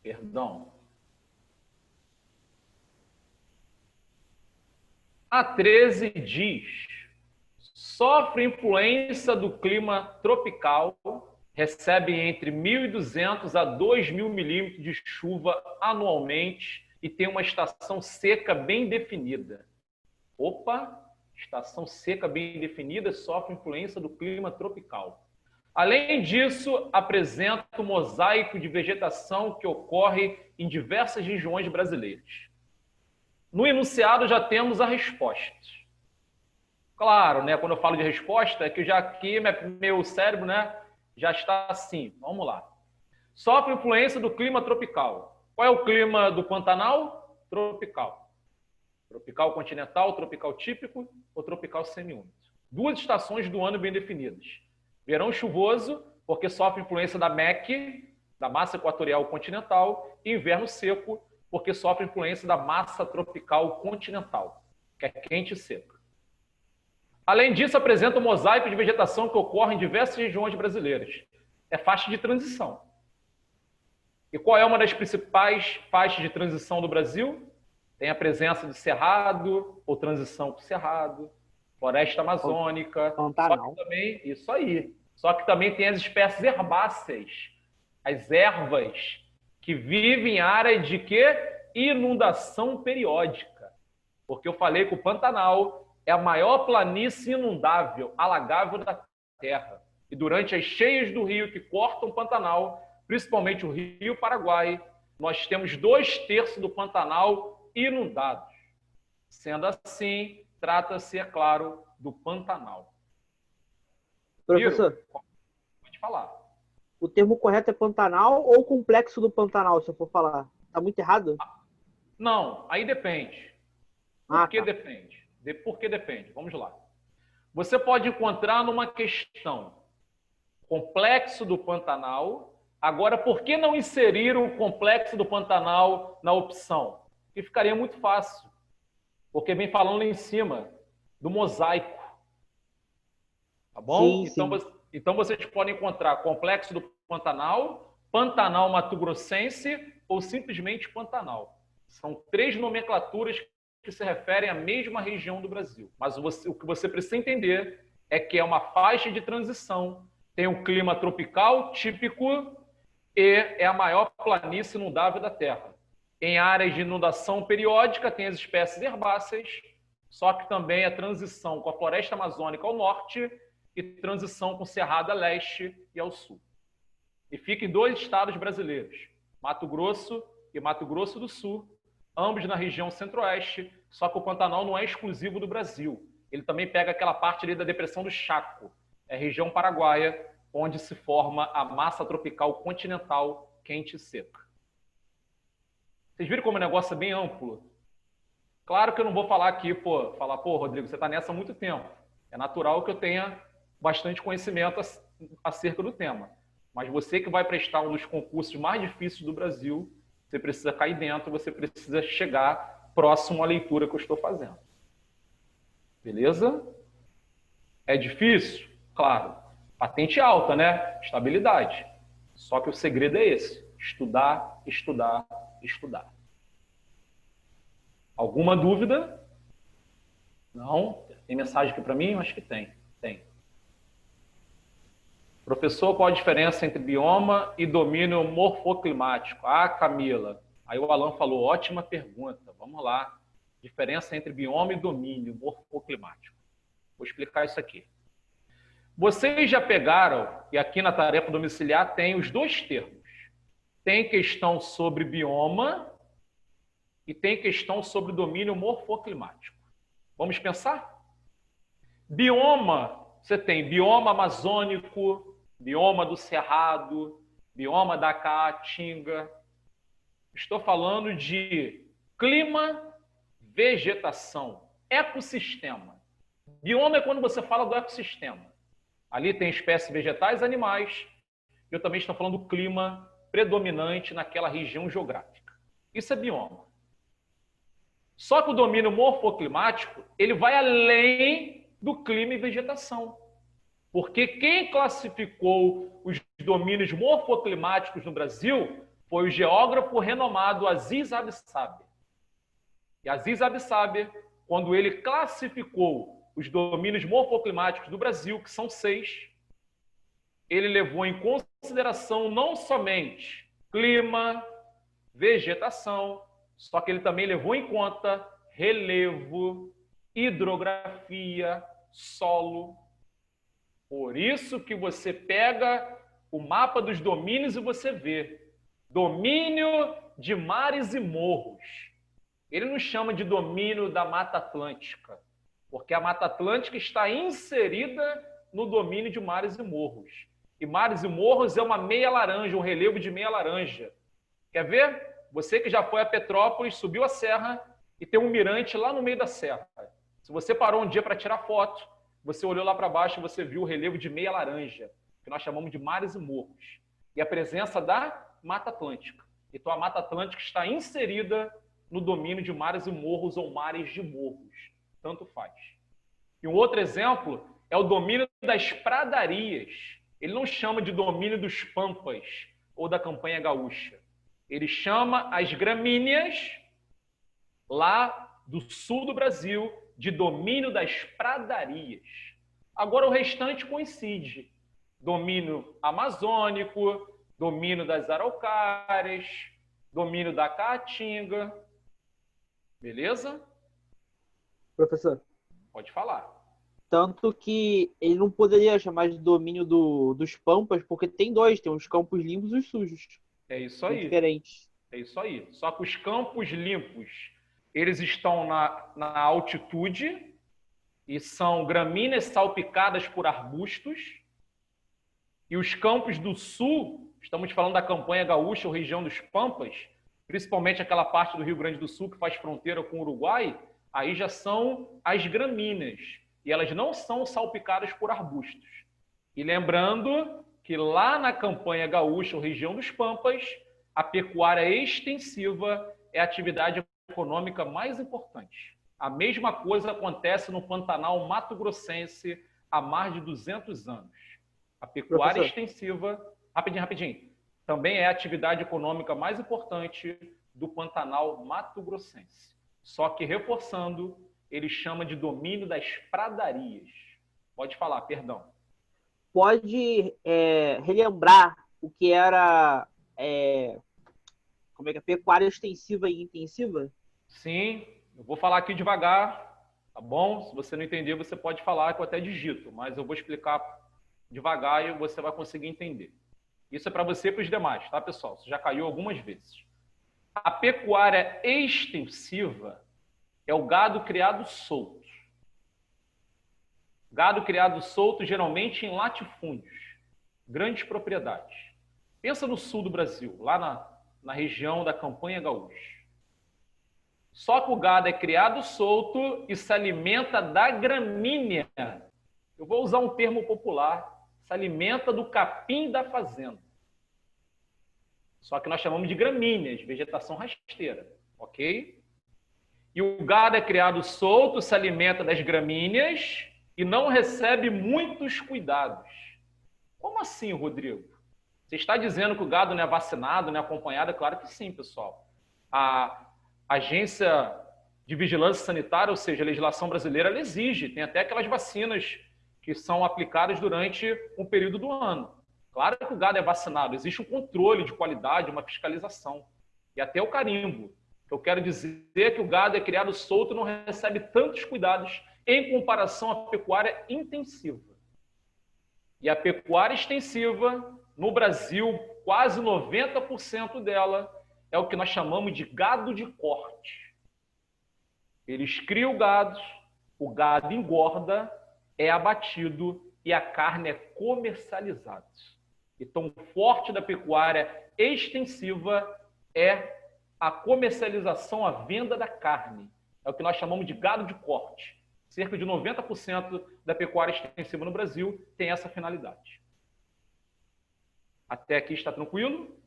Perdão. A 13 diz: sofre influência do clima tropical, recebe entre 1.200 a 2.000 milímetros de chuva anualmente e tem uma estação seca bem definida. Opa, estação seca bem definida, sofre influência do clima tropical. Além disso, apresenta um mosaico de vegetação que ocorre em diversas regiões brasileiras. No enunciado já temos a resposta. Claro, né, quando eu falo de resposta, é que já aqui meu cérebro, né, já está assim. Vamos lá. Sofre influência do clima tropical. Qual é o clima do Pantanal? Tropical. Tropical continental, tropical típico ou tropical semiúmido. 2 estações do ano bem definidas. Verão chuvoso, porque sofre influência da MEC, da massa equatorial continental, e inverno seco, porque sofre influência da massa tropical continental, que é quente e seca. Além disso, apresenta um mosaico de vegetação que ocorre em diversas regiões brasileiras. É faixa de transição. E qual é uma das principais faixas de transição do Brasil? Tem a presença de cerrado, ou transição com cerrado, floresta amazônica. Pantanal. Só que também, isso aí. Só que também tem as espécies herbáceas, as ervas, que vivem em área de quê? Inundação periódica. Porque eu falei que o Pantanal é a maior planície inundável, alagável da Terra. E durante as cheias do rio que cortam o Pantanal, principalmente o Rio Paraguai, nós temos 2/3 do Pantanal inundados. Sendo assim, trata-se, é claro, do Pantanal. Professor, pode falar. o termo correto é Pantanal ou complexo do Pantanal, se eu for falar? Tá muito errado? Não, aí depende. Por que depende? Por que depende? Vamos lá. Você pode encontrar numa questão complexo do Pantanal. Agora, por que não inserir o complexo do Pantanal na opção? Que ficaria muito fácil. Porque vem falando lá em cima do mosaico. Tá bom? Sim, então vocês podem encontrar complexo do Pantanal, Pantanal Mato-Grossense ou simplesmente Pantanal. São 3 nomenclaturas que se referem à mesma região do Brasil. Mas o que você precisa entender é que é uma faixa de transição. Tem um clima tropical típico e é a maior planície inundável da Terra. Em áreas de inundação periódica tem as espécies herbáceas, só que também a transição com a floresta amazônica ao norte e transição com o Cerrado a leste e ao sul. E fica em 2 estados brasileiros, Mato Grosso e Mato Grosso do Sul, ambos na região centro-oeste, só que o Pantanal não é exclusivo do Brasil. Ele também pega aquela parte ali da Depressão do Chaco, é a região paraguaia, onde se forma a massa tropical continental quente e seca. Vocês viram como o negócio é bem amplo? Claro que eu não vou falar aqui, Rodrigo, você está nessa há muito tempo. É natural que eu tenha bastante conhecimento acerca do tema. Mas você que vai prestar um dos concursos mais difíceis do Brasil, você precisa cair dentro, você precisa chegar próximo à leitura que eu estou fazendo. Beleza? É difícil? Claro. Patente alta, né? Estabilidade. Só que o segredo é esse. Estudar, estudar, estudar. Alguma dúvida? Não? Tem mensagem aqui para mim? Acho que tem. Tem. Professor, qual a diferença entre bioma e domínio morfoclimático? Ah, Camila. Aí o Alan falou, ótima pergunta. Vamos lá. Diferença entre bioma e domínio morfoclimático. Vou explicar isso aqui. Vocês já pegaram, e aqui na tarefa domiciliar tem os 2 termos. Tem questão sobre bioma e tem questão sobre domínio morfoclimático. Vamos pensar? Bioma, você tem bioma amazônico, bioma do Cerrado, bioma da Caatinga. Estou falando de clima, vegetação, ecossistema. Bioma é quando você fala do ecossistema. Ali tem espécies vegetais e animais. Eu também estou falando do clima predominante naquela região geográfica. Isso é bioma. Só que o domínio morfoclimático, ele vai além do clima e vegetação. Porque quem classificou os domínios morfoclimáticos no Brasil foi o geógrafo renomado Aziz Absaber. E Aziz Absaber, quando ele classificou os domínios morfoclimáticos do Brasil, que são 6, ele levou em consideração não somente clima, vegetação, só que ele também levou em conta relevo, hidrografia, solo. Por isso que você pega o mapa dos domínios e você vê domínio de mares e morros. Ele não chama de domínio da Mata Atlântica, porque a Mata Atlântica está inserida no domínio de mares e morros. E mares e morros é uma meia laranja, um relevo de meia laranja. Quer ver? Você que já foi a Petrópolis, subiu a serra e tem um mirante lá no meio da serra. Se você parou um dia para tirar foto, você olhou lá para baixo e você viu o relevo de meia laranja, que nós chamamos de mares e morros. E a presença da Mata Atlântica. Então a Mata Atlântica está inserida no domínio de mares e morros ou mares de morros. Tanto faz. E um outro exemplo é o domínio das pradarias. Ele não chama de domínio dos pampas ou da campanha gaúcha. Ele chama as gramíneas, lá do sul do Brasil, de domínio das pradarias. Agora o restante coincide. Domínio amazônico, domínio das araucárias, domínio da caatinga. Beleza? Professor. Pode falar. Tanto que ele não poderia chamar de domínio dos pampas, porque tem 2, tem os campos limpos e os sujos. É isso aí. Diferente. É isso aí. Só que os campos limpos, eles estão na altitude e são gramíneas salpicadas por arbustos. E os campos do sul, estamos falando da campanha gaúcha ou região dos Pampas, principalmente aquela parte do Rio Grande do Sul que faz fronteira com o Uruguai, aí já são as gramíneas. E elas não são salpicadas por arbustos. E lembrando que lá na campanha gaúcha ou região dos Pampas, a pecuária extensiva é a atividade econômica mais importante. A mesma coisa acontece no Pantanal mato-grossense há mais de 200 anos. A pecuária extensiva, rapidinho, também é a atividade econômica mais importante do Pantanal mato-grossense. Só que, reforçando, ele chama de domínio das pradarias. Pode falar, perdão. Pode relembrar o que era como é que é? Pecuária extensiva e intensiva? Sim, eu vou falar aqui devagar, tá bom? Se você não entender, você pode falar que eu até digito, mas eu vou explicar devagar e você vai conseguir entender. Isso é para você e para os demais, tá, pessoal? Você já caiu algumas vezes. A pecuária extensiva é o gado criado solto. Gado criado solto, geralmente em latifúndios, grandes propriedades. Pensa no sul do Brasil, lá na região da Campanha Gaúcha. Só que o gado é criado solto e se alimenta da gramínea. Eu vou usar um termo popular. Se alimenta do capim da fazenda. Só que nós chamamos de gramíneas, vegetação rasteira, ok? E o gado é criado solto, se alimenta das gramíneas e não recebe muitos cuidados. Como assim, Rodrigo? Você está dizendo que o gado não é vacinado, não é acompanhado? Claro que sim, pessoal. A Agência de Vigilância Sanitária, ou seja, a legislação brasileira, ela exige. Tem até aquelas vacinas que são aplicadas durante um período do ano. Claro que o gado é vacinado, existe um controle de qualidade, uma fiscalização. E até o carimbo. Eu quero dizer que o gado é criado solto e não recebe tantos cuidados em comparação à pecuária intensiva. E a pecuária extensiva, no Brasil, quase 90% dela é o que nós chamamos de gado de corte. Eles criam o gado engorda, é abatido e a carne é comercializada. Então, o forte da pecuária extensiva é a comercialização, a venda da carne. É o que nós chamamos de gado de corte. Cerca de 90% da pecuária extensiva no Brasil tem essa finalidade. Até aqui está tranquilo?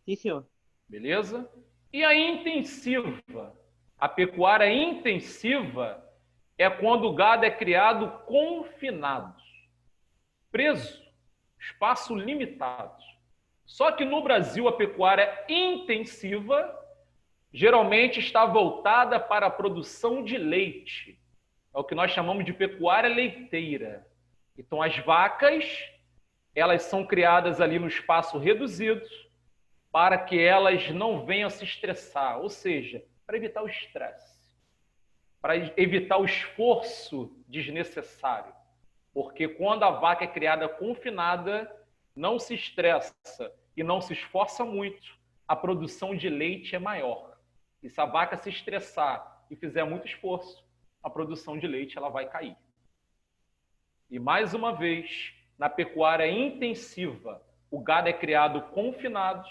Sim, senhor. Beleza? E a intensiva? A pecuária intensiva é quando o gado é criado confinado, preso, espaço limitado. Só que no Brasil a pecuária intensiva geralmente está voltada para a produção de leite. É o que nós chamamos de pecuária leiteira. Então as vacas, elas são criadas ali no espaço reduzido para que elas não venham a se estressar, ou seja, para evitar o estresse, para evitar o esforço desnecessário. Porque quando a vaca é criada confinada, não se estressa e não se esforça muito, a produção de leite é maior. E se a vaca se estressar e fizer muito esforço, a produção de leite ela vai cair. E mais uma vez, na pecuária intensiva, o gado é criado confinado.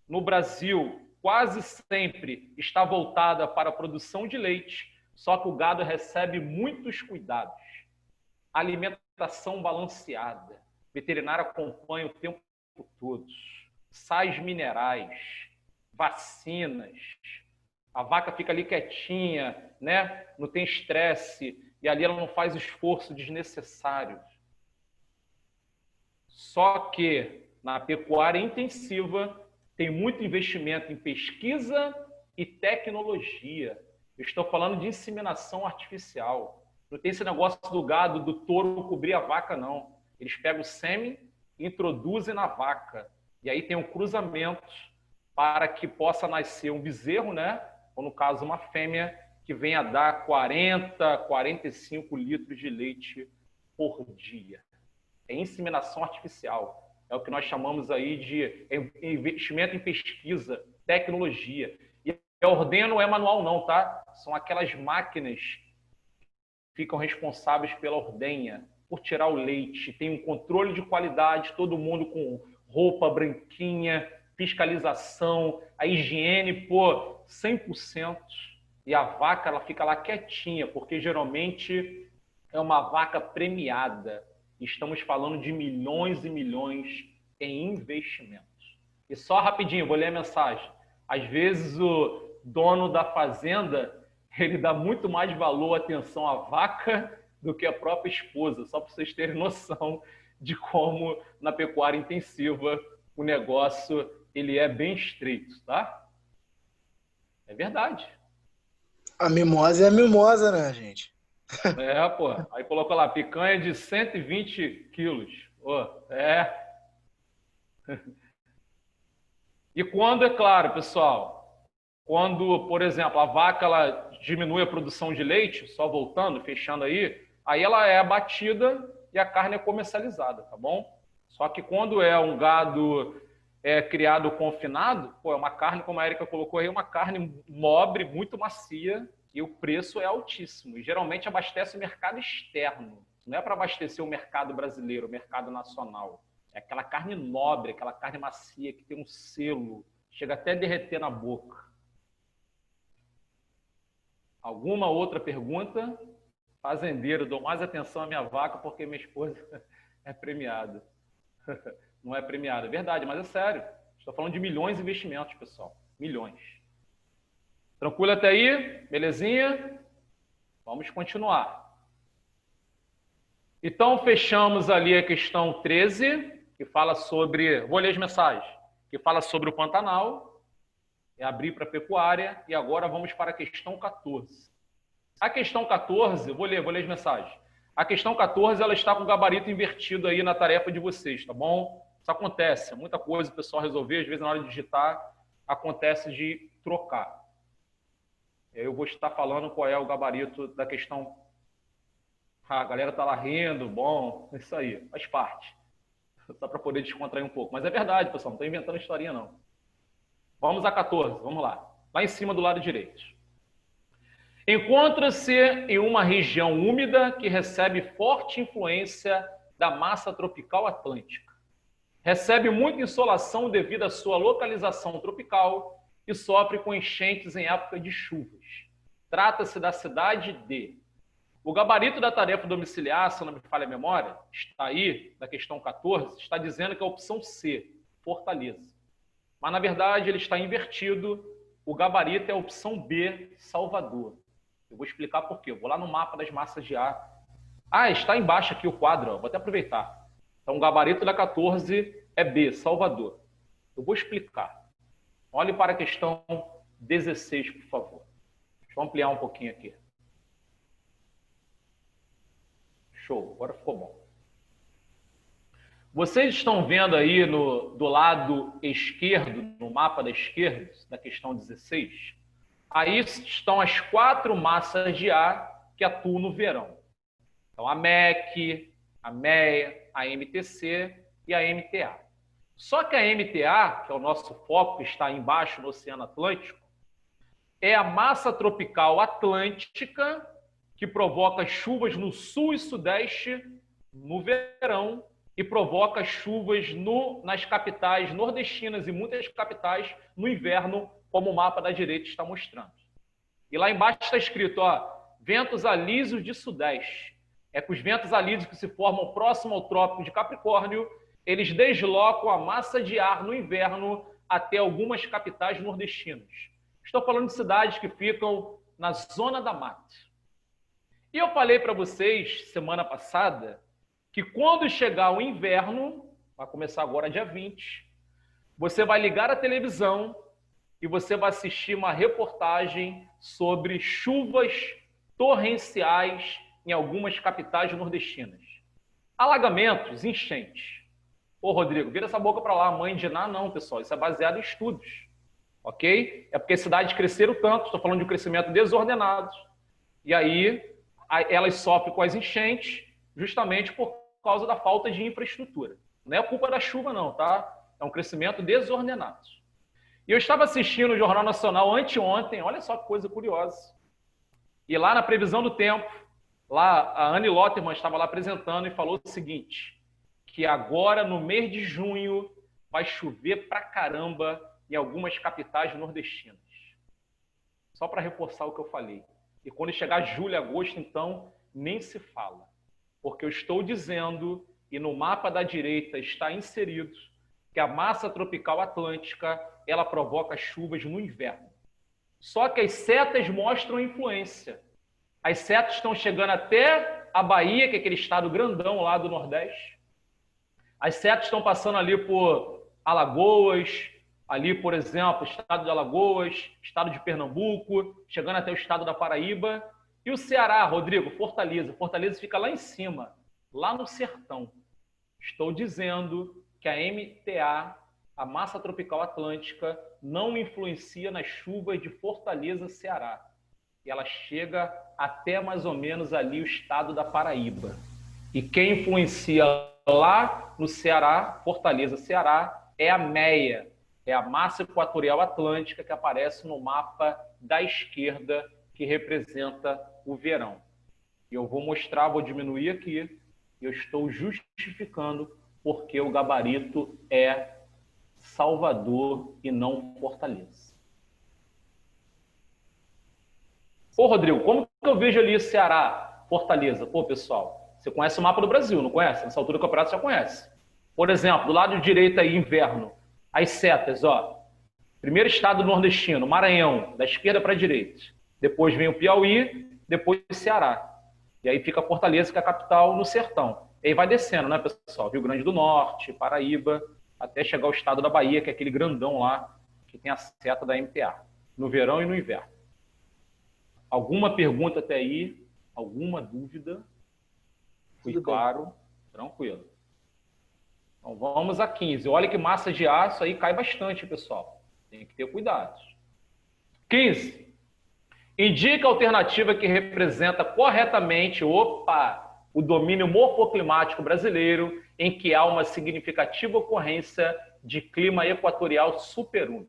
No Brasil, quase sempre está voltada para a produção de leite, só que o gado recebe muitos cuidados. Alimentação balanceada, veterinário acompanha o tempo todo, sais minerais, vacinas. A vaca fica ali quietinha, né? Não tem estresse e ali ela não faz esforço desnecessário. Só que na pecuária intensiva tem muito investimento em pesquisa e tecnologia. Eu estou falando de inseminação artificial. Não tem esse negócio do gado, do touro cobrir a vaca, não. Eles pegam o sêmen e introduzem na vaca. E aí tem um cruzamento para que possa nascer um bezerro, né? Ou no caso uma fêmea, que venha a dar 40, 45 litros de leite por dia. É inseminação artificial. É o que nós chamamos aí de investimento em pesquisa, tecnologia. E a ordenha não é manual não, tá? São aquelas máquinas que ficam responsáveis pela ordenha, por tirar o leite. Tem um controle de qualidade, todo mundo com roupa branquinha, fiscalização, a higiene, 100%. E a vaca, ela fica lá quietinha, porque geralmente é uma vaca premiada. Estamos falando de milhões e milhões em investimentos. E só rapidinho, vou ler a mensagem. Às vezes o dono da fazenda, ele dá muito mais valor, atenção à vaca do que a própria esposa, só para vocês terem noção de como na pecuária intensiva o negócio ele é bem estreito, tá? É verdade. A mimosa é a mimosa, né, gente? É, pô. Aí colocou lá, picanha de 120 quilos. Pô, E quando, é claro, pessoal, quando, por exemplo, a vaca ela diminui a produção de leite, só voltando, fechando aí ela é abatida e a carne é comercializada, tá bom? Só que quando é um gado criado confinado, pô, é uma carne, como a Erika colocou aí, uma carne nobre, muito macia, e o preço é altíssimo. E geralmente abastece o mercado externo. Não é para abastecer o mercado brasileiro, o mercado nacional. É aquela carne nobre, aquela carne macia, que tem um selo, chega até a derreter na boca. Alguma outra pergunta? Fazendeiro, dou mais atenção à minha vaca porque minha esposa é premiada. Não é premiada, é verdade, mas é sério. Estou falando de milhões de investimentos, pessoal. Milhões. Tranquilo até aí? Belezinha? Vamos continuar. Então, fechamos ali a questão 13, que fala sobre... Vou ler as mensagens. Que fala sobre o Pantanal. É abrir para a pecuária. E agora vamos para a questão 14. A questão 14, vou ler as mensagens. A questão 14, ela está com o gabarito invertido aí na tarefa de vocês, tá bom? Isso acontece, muita coisa o pessoal resolver, às vezes na hora de digitar, acontece de trocar. Eu vou estar falando qual é o gabarito da questão. Ah, a galera tá lá rindo, bom, isso aí, faz parte. Só para poder descontrair um pouco. Mas é verdade, pessoal, não estou inventando historinha, não. Vamos a 14, vamos lá. Lá em cima do lado direito. Encontra-se em uma região úmida que recebe forte influência da massa tropical atlântica. Recebe muita insolação devido à sua localização tropical e sofre com enchentes em época de chuvas. Trata-se da cidade de... O gabarito da tarefa domiciliar, se não me falha a memória, está aí, na questão 14, está dizendo que é a opção C, Fortaleza. Mas, na verdade, ele está invertido. O gabarito é a opção B, Salvador. Eu vou explicar por quê. Eu vou lá no mapa das massas de ar. Ah, está embaixo aqui o quadro. Ó. Vou até aproveitar. Então, o gabarito da 14 é B, Salvador. Eu vou explicar. Olhe para a questão 16, por favor. Deixa eu ampliar um pouquinho aqui. Show, agora ficou bom. Vocês estão vendo aí do lado esquerdo, no mapa da esquerda, da questão 16, aí estão as 4 massas de ar que atuam no verão. Então, a MEC, a MEA, a MTC e a MTA. Só que a MTA, que é o nosso foco, que está embaixo no Oceano Atlântico, é a massa tropical atlântica que provoca chuvas no sul e sudeste no verão e provoca chuvas nas capitais nordestinas e muitas capitais no inverno, como o mapa da direita está mostrando. E lá embaixo está escrito, ó, ventos alísios de sudeste. É que os ventos alísios que se formam próximo ao trópico de Capricórnio, eles deslocam a massa de ar no inverno até algumas capitais nordestinas. Estou falando de cidades que ficam na zona da mata. E eu falei para vocês, semana passada, que quando chegar o inverno, vai começar agora dia 20, você vai ligar a televisão e você vai assistir uma reportagem sobre chuvas torrenciais em algumas capitais nordestinas. Alagamentos, enchentes. Ô, Rodrigo, vira essa boca para lá. Mãe de Ná, não, pessoal. Isso é baseado em estudos. Ok? É porque as cidades cresceram tanto, estou falando de um crescimento desordenado. E aí, elas sofrem com as enchentes justamente por causa da falta de infraestrutura. Não é culpa da chuva, não, tá? É um crescimento desordenado. E eu estava assistindo o Jornal Nacional anteontem, olha só que coisa curiosa. E lá na previsão do tempo, lá a Anne Lotterman estava lá apresentando e falou o seguinte, que agora no mês de junho vai chover pra caramba em algumas capitais nordestinas. Só para reforçar o que eu falei. E quando chegar julho e agosto, então, nem se fala. Porque eu estou dizendo, e no mapa da direita está inserido, que a massa tropical atlântica, ela provoca chuvas no inverno. Só que as setas mostram influência. As setas estão chegando até a Bahia, que é aquele estado grandão lá do Nordeste. As setas estão passando ali por Alagoas, ali, por exemplo, estado de Alagoas, estado de Pernambuco, chegando até o estado da Paraíba. E o Ceará, Rodrigo, Fortaleza. Fortaleza fica lá em cima, lá no sertão. Estou dizendo que a MTA a massa tropical atlântica não influencia nas chuvas de Fortaleza, Ceará. E ela chega até mais ou menos ali o estado da Paraíba. E quem influencia lá no Ceará, Fortaleza, Ceará, é a MEA, é a massa equatorial atlântica que aparece no mapa da esquerda, que representa o verão. E eu vou mostrar, vou diminuir aqui, eu estou justificando porque o gabarito é Salvador e não Fortaleza. Ô, Rodrigo, como que eu vejo ali Ceará, Fortaleza? Pô, pessoal, você conhece o mapa do Brasil, não conhece? Nessa altura do campeonato você já conhece. Por exemplo, do lado direito aí, inverno, as setas, ó. Primeiro estado nordestino, Maranhão, da esquerda para a direita. Depois vem o Piauí, depois o Ceará. E aí fica Fortaleza, que é a capital, no sertão. E aí vai descendo, né, pessoal? Rio Grande do Norte, Paraíba, até chegar ao estado da Bahia, que é aquele grandão lá, que tem a seta da MPA, no verão e no inverno. Alguma pergunta até aí? Alguma dúvida? Fui claro? Tranquilo. Então vamos a 15. Olha que massa de aço aí cai bastante, pessoal. Tem que ter cuidado. 15. Indica a alternativa que representa corretamente, o domínio morfoclimático brasileiro, em que há uma significativa ocorrência de clima equatorial superúmido.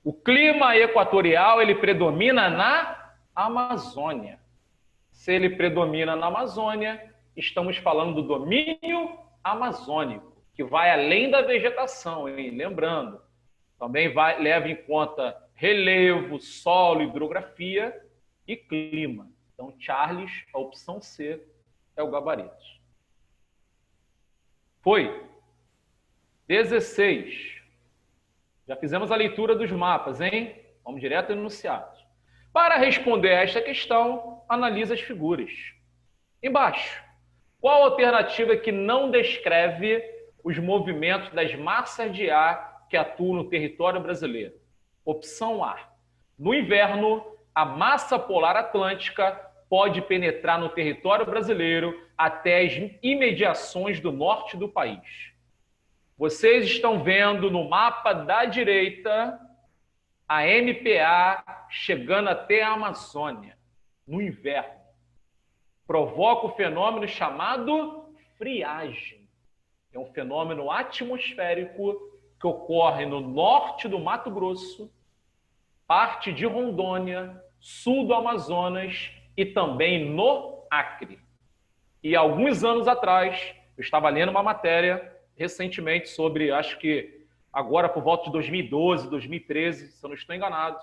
O clima equatorial, ele predomina na Amazônia. Se ele predomina na Amazônia, estamos falando do domínio amazônico, que vai além da vegetação, hein? Lembrando, também leva em conta relevo, solo, hidrografia e clima. Então, Charles, a opção C é o gabarito. Foi. 16. Já fizemos a leitura dos mapas, hein? Vamos direto ao enunciado. Para responder a esta questão, analise as figuras. Embaixo, qual a alternativa que não descreve os movimentos das massas de ar que atuam no território brasileiro? Opção A. No inverno, a massa polar atlântica pode penetrar no território brasileiro até as imediações do norte do país. Vocês estão vendo no mapa da direita a MPA chegando até a Amazônia, no inverno. Provoca o fenômeno chamado friagem. É um fenômeno atmosférico que ocorre no norte do Mato Grosso, parte de Rondônia, sul do Amazonas e também no Acre. E alguns anos atrás, eu estava lendo uma matéria recentemente sobre, acho que agora por volta de 2012, 2013, se eu não estou enganado,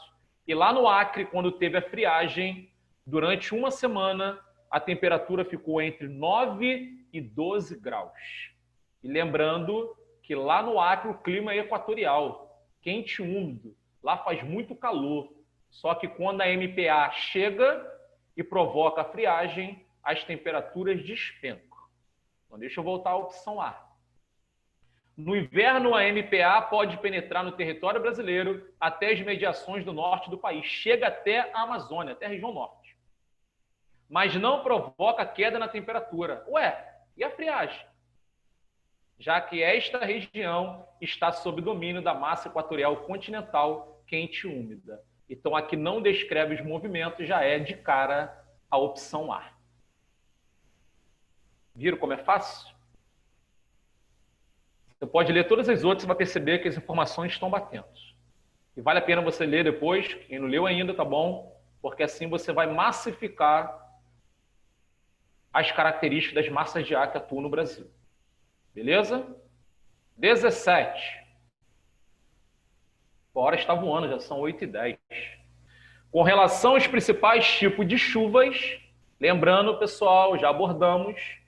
e lá no Acre, quando teve a friagem, durante uma semana, a temperatura ficou entre 9 e 12 graus. E lembrando que lá no Acre o clima é equatorial, quente e úmido. Lá faz muito calor. Só que quando a MPA chega e provoca a friagem, as temperaturas despencam. Então deixa eu voltar à opção A. No inverno, a MPA pode penetrar no território brasileiro até as mediações do norte do país. Chega até a Amazônia, até a região norte. Mas não provoca queda na temperatura. Ué, e a friagem? Já que esta região está sob domínio da massa equatorial continental quente e úmida. Então, aqui não descreve os movimentos, já é de cara a opção A. Viram como é fácil? Você pode ler todas as outras e vai perceber que as informações estão batendo. E vale a pena você ler depois, quem não leu ainda, tá bom? Porque assim você vai massificar as características das massas de ar que atuam no Brasil. Beleza? 17. A hora está voando, já são 8h10. Com relação aos principais tipos de chuvas, lembrando, pessoal, já abordamos,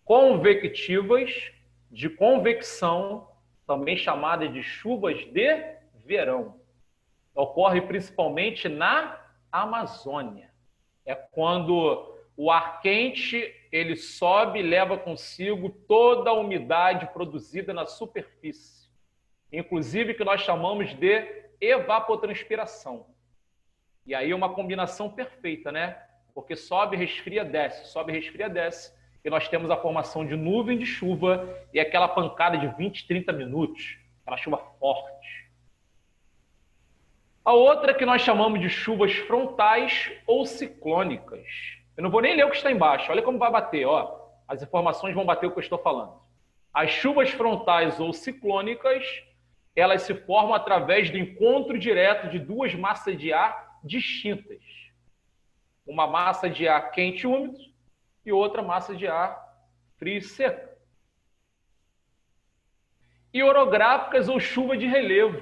convectivas, de convecção, também chamadas de chuvas de verão. Ocorre principalmente na Amazônia. É quando o ar quente ele sobe e leva consigo toda a umidade produzida na superfície. Inclusive que nós chamamos de evapotranspiração. E aí é uma combinação perfeita, né? Porque sobe, resfria, desce, sobe, resfria, desce. E nós temos a formação de nuvem de chuva e aquela pancada de 20, 30 minutos. aquela chuva forte. A outra que nós chamamos de chuvas frontais ou ciclônicas. Eu não vou nem ler o que está embaixo, olha como vai bater, ó. As informações vão bater o que eu estou falando. As chuvas frontais ou ciclônicas, elas se formam através do encontro direto de duas massas de ar distintas. Uma massa de ar quente e úmido e outra massa de ar frio e seco. E orográficas ou chuva de relevo,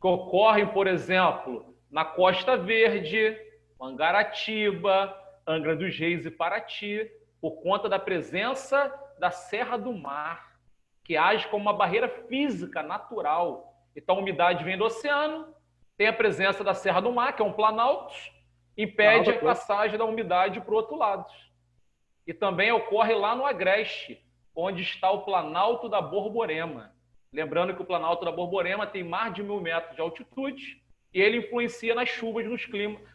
que ocorrem, por exemplo, na Costa Verde, Mangaratiba, Angra dos Reis e Paraty, por conta da presença da Serra do Mar, que age como uma barreira física natural. Então, a umidade vem do oceano, tem a presença da Serra do Mar, que é um planalto, impede a passagem da umidade para o outro lado. E também ocorre lá no Agreste, onde está o Planalto da Borborema. Lembrando que o Planalto da Borborema tem mais de 1.000 metros de altitude e ele influencia nas chuvas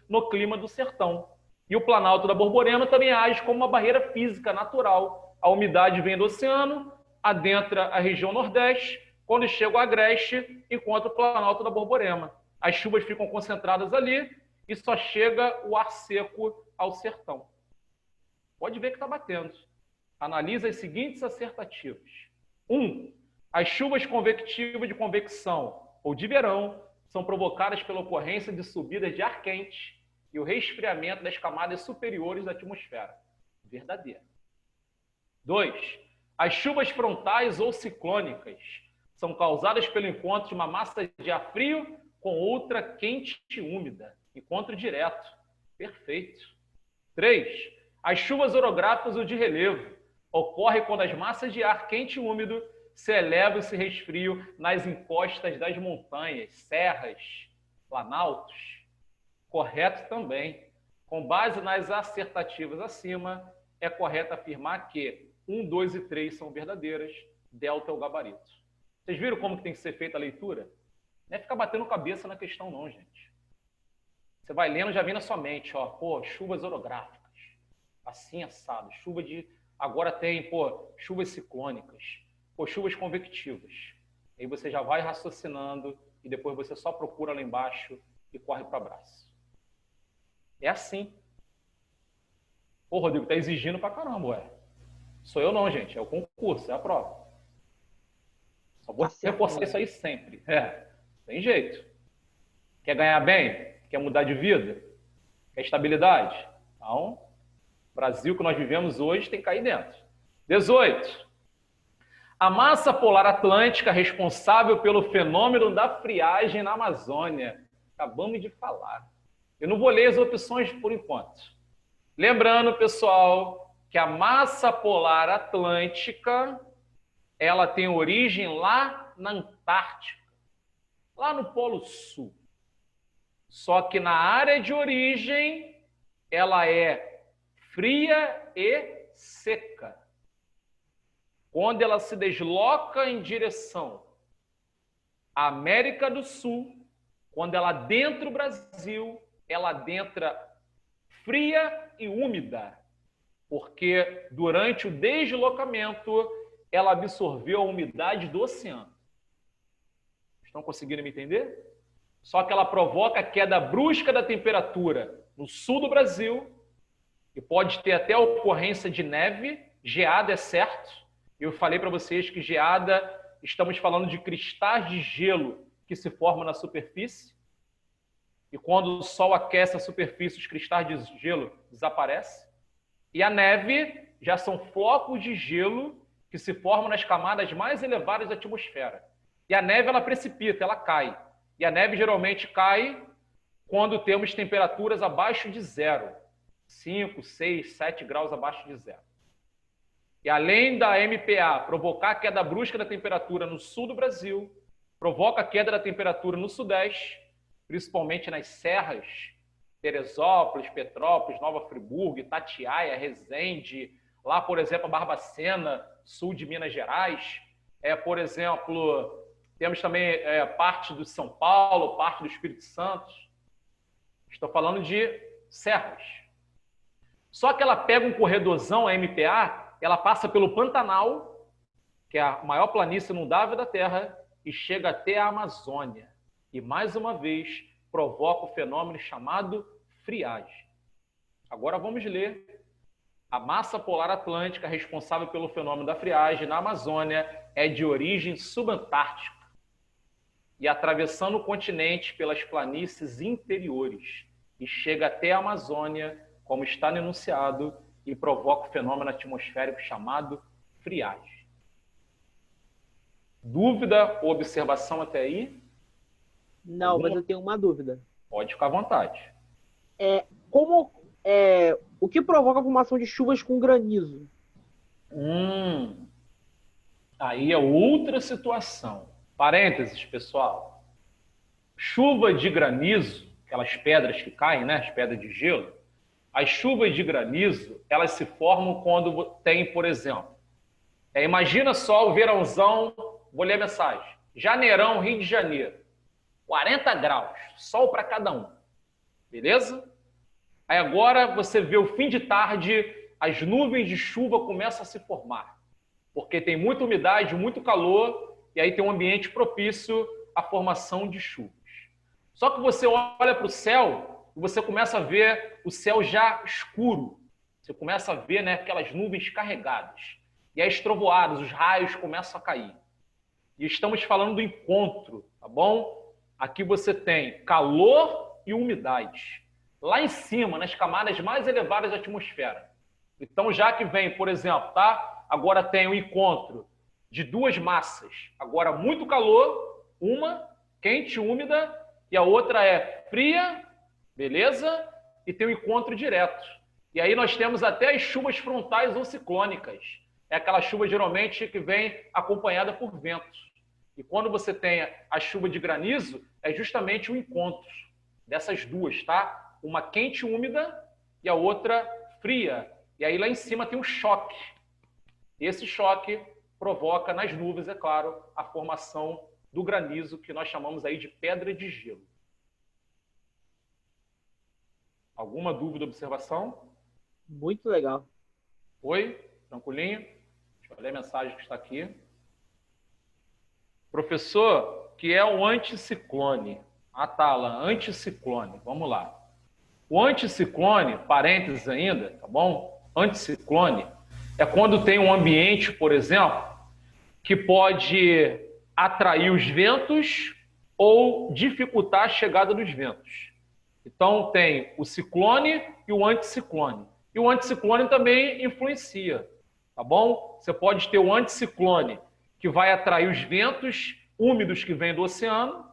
no clima do sertão. E o Planalto da Borborema também age como uma barreira física natural. A umidade vem do oceano, adentra a região nordeste, quando chega o Agreste, encontra o Planalto da Borborema. As chuvas ficam concentradas ali e só chega o ar seco ao sertão. Pode ver que está batendo. Analisa as seguintes assertativas. 1. As chuvas convectivas de convecção ou de verão são provocadas pela ocorrência de subidas de ar quente e o resfriamento das camadas superiores da atmosfera. Verdadeiro. 2. As chuvas frontais ou ciclônicas são causadas pelo encontro de uma massa de ar frio com outra quente e úmida. Encontro direto. Perfeito. 3. As chuvas orográficas ou de relevo ocorrem quando as massas de ar quente e úmido se elevam e se resfriam nas encostas das montanhas, serras, planaltos. Correto também. Com base nas assertativas acima, é correto afirmar que 1, 2 e 3 são verdadeiras, delta é o gabarito. Vocês viram como que tem que ser feita a leitura? Não é ficar batendo cabeça na questão não, gente. Você vai lendo, já vem na sua mente, ó, pô, chuvas orográficas, assim assado, chuva de... Agora tem, pô, chuvas ciclônicas, pô, chuvas convectivas. Aí você já vai raciocinando e depois você só procura lá embaixo e corre para o abraço. É assim. Ô, Rodrigo, tá exigindo pra caramba, ué. Sou eu não, gente. É o concurso, é a prova. Só vou reforçar isso aí sempre. Tem jeito. Quer ganhar bem? Quer mudar de vida? Quer estabilidade? Então, o Brasil que nós vivemos hoje tem que cair dentro. 18. A massa polar atlântica responsável pelo fenômeno da friagem na Amazônia. Acabamos de falar. Eu não vou ler as opções por enquanto. Lembrando, pessoal, que a massa polar atlântica, ela tem origem lá na Antártica, lá no Polo Sul. Só que na área de origem, ela é fria e seca. Quando ela se desloca em direção à América do Sul, quando ela adentra o Brasil, ela adentra fria e úmida, porque durante o deslocamento ela absorveu a umidade do oceano. Estão conseguindo me entender? Só que ela provoca a queda brusca da temperatura no sul do Brasil e pode ter até a ocorrência de neve, geada é certo. Eu falei para vocês que geada, estamos falando de cristais de gelo que se formam na superfície. E quando o sol aquece a superfície, os cristais de gelo desaparecem. E a neve já são flocos de gelo que se formam nas camadas mais elevadas da atmosfera. E a neve, ela precipita, ela cai. E a neve geralmente cai quando temos temperaturas abaixo de zero. 5, 6, 7 graus abaixo de zero. E além da MPA provocar a queda brusca da temperatura no sul do Brasil, provoca a queda da temperatura no sudeste, principalmente nas serras, Teresópolis, Petrópolis, Nova Friburgo, Itatiaia, Resende, lá, por exemplo, a Barbacena, sul de Minas Gerais. Por exemplo, temos também parte do São Paulo, parte do Espírito Santo. Estou falando de serras. Só que ela pega um corredorzão, a MPA, ela passa pelo Pantanal, que é a maior planície inundável da Terra, e chega até a Amazônia. E, mais uma vez, provoca o fenômeno chamado friagem. Agora vamos ler. A massa polar atlântica responsável pelo fenômeno da friagem na Amazônia é de origem subantártica e atravessando o continente pelas planícies interiores e chega até a Amazônia, como está no enunciado, e provoca o fenômeno atmosférico chamado friagem. Dúvida ou observação até aí? Não, Alguma? mas eu tenho uma dúvida. Pode ficar à vontade. O que provoca a formação de chuvas com granizo? Aí é outra situação. Parênteses, pessoal. Chuva de granizo, aquelas pedras que caem, né? As pedras de gelo. As chuvas de granizo, elas se formam quando tem, por exemplo, imagina só o verãozão, vou ler a mensagem. Janeirão, Rio de Janeiro. 40 graus, sol para cada um. Beleza? Aí agora você vê o fim de tarde, as nuvens de chuva começam a se formar. Porque tem muita umidade, muito calor, e aí tem um ambiente propício à formação de chuvas. Só que você olha para o céu e você começa a ver o céu já escuro. Você começa a ver, né, aquelas nuvens carregadas. E as trovoadas, os raios começam a cair. E estamos falando do encontro, tá bom? Aqui você tem calor e umidade. Lá em cima, nas camadas mais elevadas da atmosfera. Então, já que vem, por exemplo, tá? Agora tem o encontro de duas massas. Agora, muito calor, uma quente e úmida, e a outra é fria, beleza? E tem o encontro direto. E aí nós temos até as chuvas frontais ou ciclônicas. É aquela chuva, geralmente, que vem acompanhada por ventos. E quando você tem a chuva de granizo, é justamente o encontro dessas duas, tá? Uma quente e úmida e a outra fria. E aí lá em cima tem um choque. Esse choque provoca nas nuvens, é claro, a formação do granizo, que nós chamamos aí de pedra de gelo. Alguma dúvida, observação? Muito legal. Oi? Tranquilinho? Deixa eu ler a mensagem que está aqui. Professor, que é o anticiclone? Atala, anticiclone. Vamos lá. O anticiclone, parênteses ainda, tá bom? Anticiclone é quando tem um ambiente, por exemplo, que pode atrair os ventos ou dificultar a chegada dos ventos. Então tem o ciclone e o anticiclone. E o anticiclone também influencia, tá bom? Você pode ter o anticiclone que vai atrair os ventos úmidos que vêm do oceano,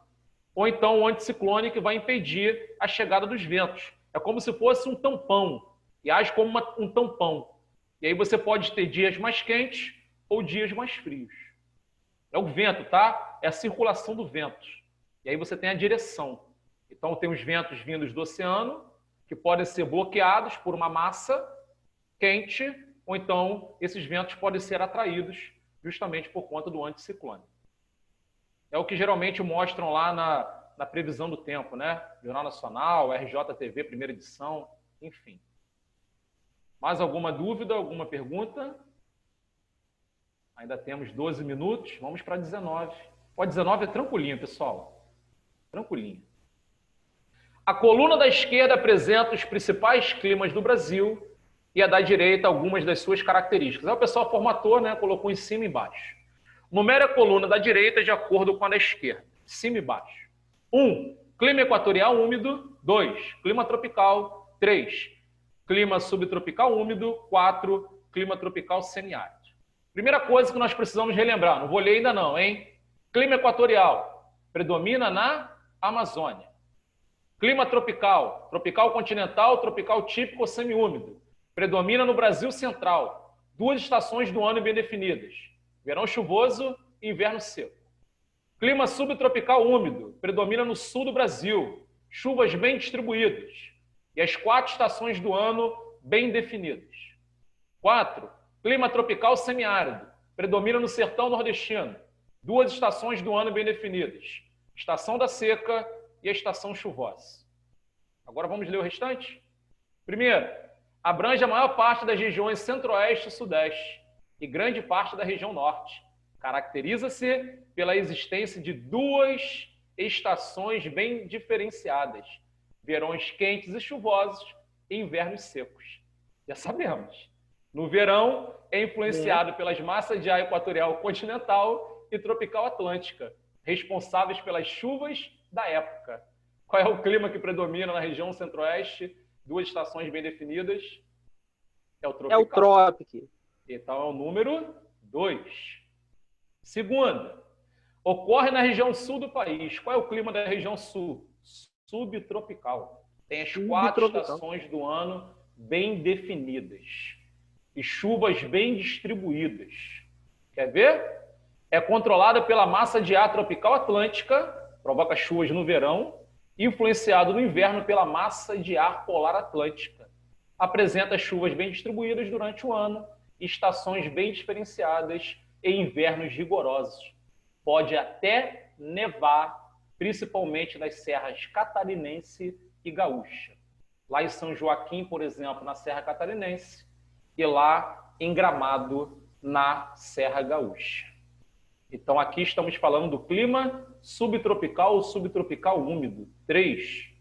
ou então o anticiclone que vai impedir a chegada dos ventos. É como se fosse um tampão, e age como um tampão. E aí você pode ter dias mais quentes ou dias mais frios. É o vento, tá? É a circulação do vento. E aí você tem a direção. Então tem os ventos vindos do oceano, que podem ser bloqueados por uma massa quente, ou então esses ventos podem ser atraídos justamente por conta do anticiclone. É o que geralmente mostram lá na previsão do tempo, né? Jornal Nacional, RJTV, primeira edição, enfim. Mais alguma dúvida, alguma pergunta? Ainda temos 12 minutos, vamos para 19. Ó, 19 é tranquilinho, pessoal. Tranquilinho. A coluna da esquerda apresenta os principais climas do Brasil e a da direita algumas das suas características. Aí o pessoal formatou, né? Colocou em cima e embaixo. Numere a coluna da direita de acordo com a da esquerda, cima e baixo. 1. Clima equatorial úmido. 2. Clima tropical. 3. Clima subtropical úmido. 4. Clima tropical semiárido. Primeira coisa que nós precisamos relembrar, não vou ler ainda não, hein? Clima equatorial predomina na Amazônia. Clima tropical, tropical continental, tropical típico ou semiúmido, predomina no Brasil central. 2 estações do ano bem definidas: verão chuvoso e inverno seco. Clima subtropical úmido, predomina no sul do Brasil, chuvas bem distribuídas e as 4 estações do ano bem definidas. 4. Clima tropical semiárido, predomina no sertão nordestino, 2 estações do ano bem definidas: estação da seca e a estação chuvosa. Agora vamos ler o restante? Primeiro, abrange a maior parte das regiões centro-oeste e sudeste e grande parte da região norte, Caracteriza-se pela existência de duas estações bem diferenciadas: verões quentes e chuvosos e invernos secos. Já sabemos. No verão, é influenciado pelas massas de ar equatorial continental e tropical atlântica, responsáveis pelas chuvas da época. Qual é o clima que predomina na região centro-oeste? Duas estações bem definidas. É o tropical. É o trópico. Então, é o número 2. Segunda, ocorre na região sul do país. Qual é o clima da região sul? Subtropical. Tem as 4 estações do ano bem definidas e chuvas bem distribuídas. Quer ver? É controlada pela massa de ar tropical atlântica, provoca chuvas no verão, influenciado no inverno pela massa de ar polar atlântica. Apresenta chuvas bem distribuídas durante o ano, estações bem diferenciadas e invernos rigorosos. Pode até nevar, principalmente nas serras catarinense e gaúcha. Lá em São Joaquim, por exemplo, na Serra Catarinense, e lá em Gramado, na Serra Gaúcha. Então, aqui estamos falando do clima subtropical ou subtropical úmido. 3.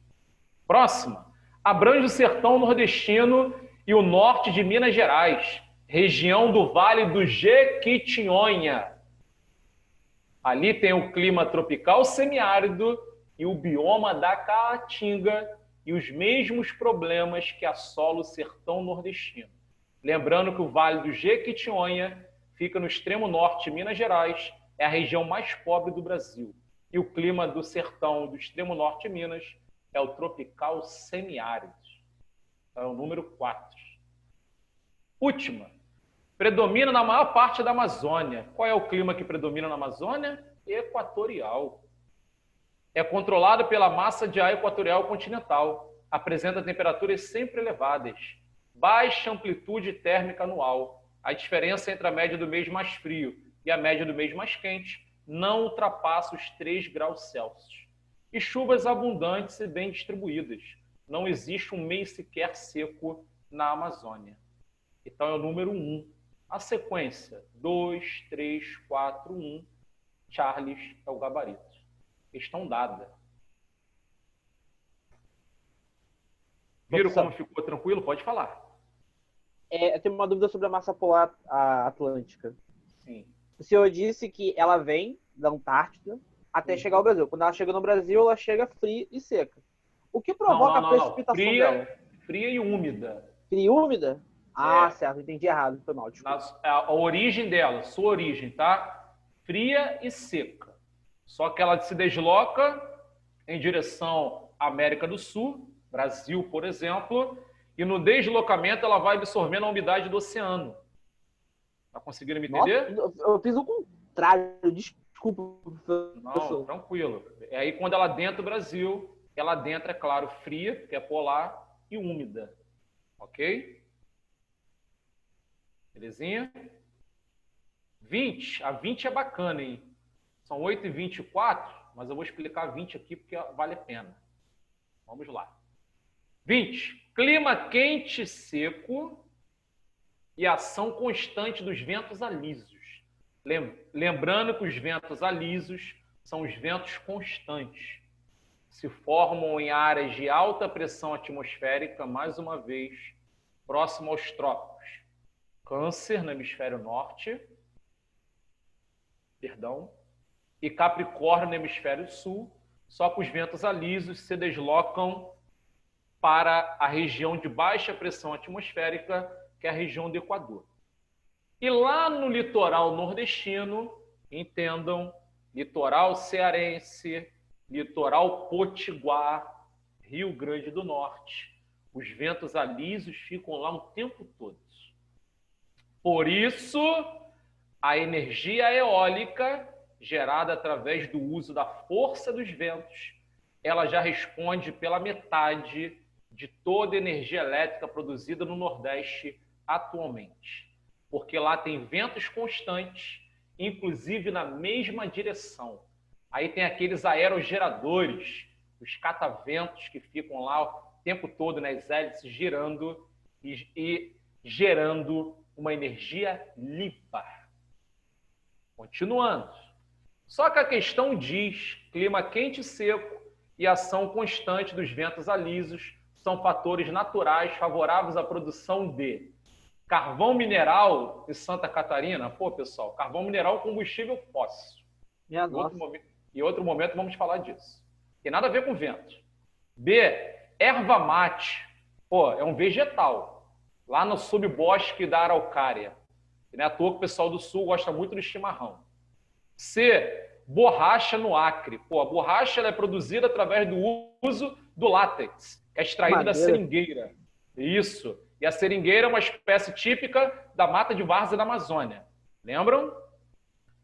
Próxima. Abrange o sertão nordestino e o norte de Minas Gerais, região do Vale do Jequitinhonha. Ali tem o clima tropical semiárido e o bioma da Caatinga e os mesmos problemas que assolam o sertão nordestino. Lembrando que o Vale do Jequitinhonha fica no extremo norte de Minas Gerais, é a região mais pobre do Brasil. E o clima do sertão do extremo norte de Minas é o tropical semiárido. Então, é o número 4. Última. Predomina na maior parte da Amazônia. Qual é o clima que predomina na Amazônia? Equatorial. É controlado pela massa de ar equatorial continental. Apresenta temperaturas sempre elevadas. Baixa amplitude térmica anual. A diferença entre a média do mês mais frio e a média do mês mais quente não ultrapassa os 3 graus Celsius. E chuvas abundantes e bem distribuídas. Não existe um mês sequer seco na Amazônia. Então é o número 1. A sequência 2, 3, 4, 1. Charles é o gabarito. Questão dada. Viram como ficou tranquilo? Pode falar. Eu tenho uma dúvida sobre a massa polar atlântica. Sim. O senhor disse que ela vem da Antártida até chegar ao Brasil. Quando ela chega no Brasil, ela chega fria e seca. O que provoca a precipitação dela? Fria e úmida. Fria e úmida? Ah, certo. Entendi errado. Foi mal. A origem dela, sua origem, tá? Fria e seca. Só que ela se desloca em direção à América do Sul, Brasil, por exemplo, e no deslocamento ela vai absorvendo a umidade do oceano. Tá conseguindo me entender? Nossa, eu fiz o contrário. Desculpa, professor. Não, tranquilo. É aí quando ela adentra o Brasil, ela adentra, é claro, fria, que é polar, e úmida. Ok? Belezinha? 20. A 20 é bacana, hein? São 8h24, mas eu vou explicar a 20 aqui porque vale a pena. Vamos lá. 20. Clima quente e seco e ação constante dos ventos alisos. Lembrando que os ventos alisos são os ventos constantes. Se formam em áreas de alta pressão atmosférica, mais uma vez, próximo aos trópicos. Câncer, no hemisfério norte, e Capricórnio, no hemisfério sul, só que os ventos alisos se deslocam para a região de baixa pressão atmosférica, que é a região do Equador. E lá no litoral nordestino, entendam, litoral cearense, litoral potiguar, Rio Grande do Norte, os ventos alisos ficam lá o tempo todo. Por isso, a energia eólica, gerada através do uso da força dos ventos, ela já responde pela metade de toda a energia elétrica produzida no Nordeste atualmente. Porque lá tem ventos constantes, inclusive na mesma direção. Aí tem aqueles aerogeradores, os cataventos que ficam lá o tempo todo nas hélices girando e gerando uma energia limpa. Continuando. Só que a questão diz: clima quente e seco e ação constante dos ventos alísios são fatores naturais favoráveis à produção de carvão mineral em Santa Catarina. Pô, pessoal, carvão mineral é combustível fóssil. Em outro momento vamos falar disso. Tem nada a ver com vento. B, erva mate. Pô, é um vegetal. Lá no subbosque da Araucária. Não é à toa que o pessoal do sul gosta muito do chimarrão. C, borracha no Acre. Pô, a borracha ela é produzida através do uso do látex, que é extraído da seringueira. Isso. E a seringueira é uma espécie típica da mata de várzea da Amazônia. Lembram?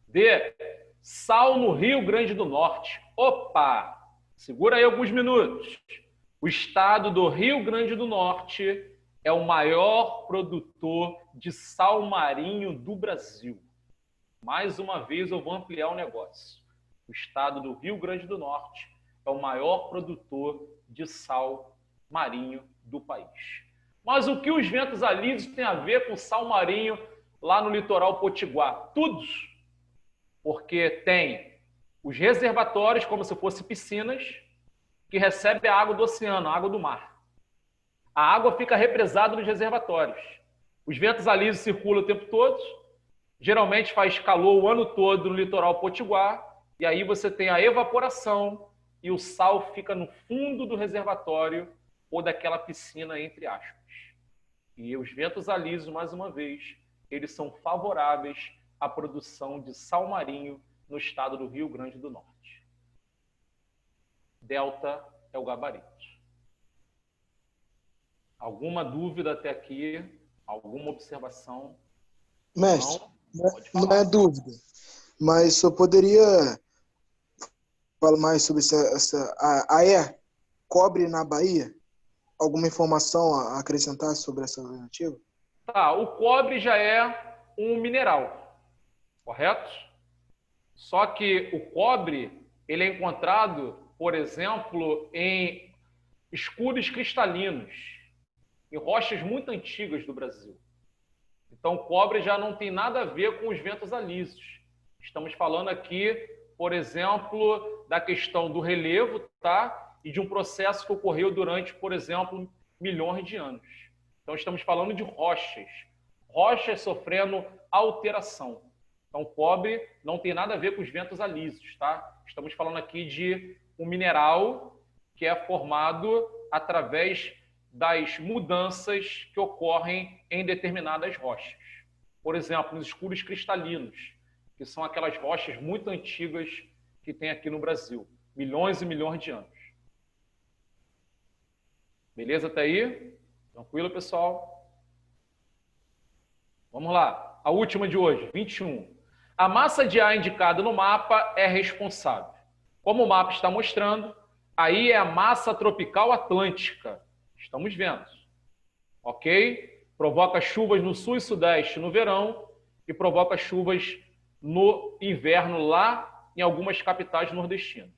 D, sal no Rio Grande do Norte. Opa! Segura aí alguns minutos. O estado do Rio Grande do Norte é o maior produtor de sal marinho do Brasil. Mais uma vez eu vou ampliar o negócio. O estado do Rio Grande do Norte é o maior produtor de sal marinho do país. Mas o que os ventos alísios têm a ver com sal marinho lá no litoral potiguar? Tudo. Porque tem os reservatórios, como se fossem piscinas, que recebem a água do oceano, a água do mar. A água fica represada nos reservatórios. Os ventos alísios circulam o tempo todo, geralmente faz calor o ano todo no litoral potiguar, e aí você tem a evaporação e o sal fica no fundo do reservatório ou daquela piscina, entre aspas. E os ventos alísios, mais uma vez, eles são favoráveis à produção de sal marinho no estado do Rio Grande do Norte. Delta é o gabarito. Alguma dúvida até aqui? Alguma observação? Mestre, não é dúvida, mas eu poderia falar mais sobre a cobre na Bahia? Alguma informação a acrescentar sobre essa alternativa? Tá, o cobre já é um mineral, correto? Só que o cobre ele é encontrado, por exemplo, em escudos cristalinos, em rochas muito antigas do Brasil. Então, o cobre já não tem nada a ver com os ventos alísios. Estamos falando aqui, por exemplo, da questão do relevo, tá? E de um processo que ocorreu durante, por exemplo, milhões de anos. Então, estamos falando de rochas. Rochas sofrendo alteração. Então, o cobre não tem nada a ver com os ventos alísios, tá? Estamos falando aqui de um mineral que é formado através das mudanças que ocorrem em determinadas rochas. Por exemplo, nos escuros cristalinos, que são aquelas rochas muito antigas que tem aqui no Brasil. Milhões e milhões de anos. Beleza até aí? Tranquilo, pessoal? Vamos lá. A última de hoje, 21. A massa de ar indicada no mapa é responsável. Como o mapa está mostrando, aí é a massa tropical atlântica. Estamos vendo. Ok? Provoca chuvas no sul e sudeste no verão e provoca chuvas no inverno lá em algumas capitais nordestinas.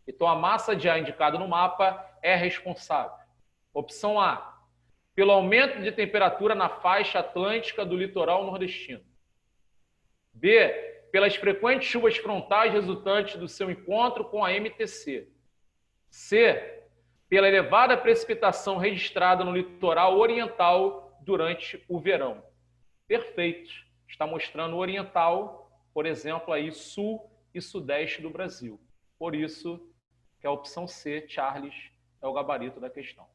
Então, a massa de ar indicada no mapa é responsável. Opção A, pelo aumento de temperatura na faixa atlântica do litoral nordestino. B, pelas frequentes chuvas frontais resultantes do seu encontro com a MTC. C, pela elevada precipitação registrada no litoral oriental durante o verão. Perfeito. Está mostrando o oriental, por exemplo, aí sul e sudeste do Brasil. Por isso que a opção C, Charles, é o gabarito da questão.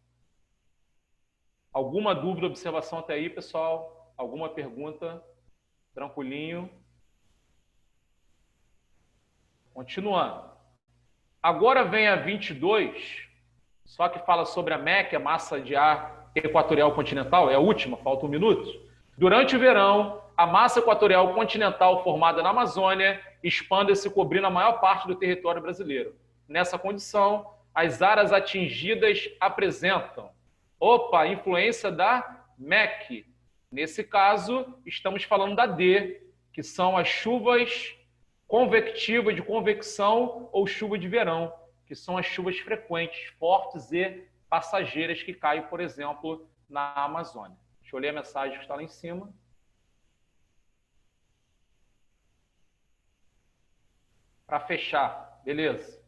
Alguma dúvida, observação até aí, pessoal? Alguma pergunta? Tranquilinho. Continuando. Agora vem a 22, só que fala sobre a MEC, a massa de ar equatorial continental, é a última, falta um minuto. Durante o verão, a massa equatorial continental formada na Amazônia expande-se cobrindo a maior parte do território brasileiro. Nessa condição, as áreas atingidas apresentam influência da MEC. Nesse caso, estamos falando da D, que são as chuvas convectivas de convecção ou chuva de verão, que são as chuvas frequentes, fortes e passageiras que caem, por exemplo, na Amazônia. Deixa eu ler a mensagem que está lá em cima. para fechar, beleza?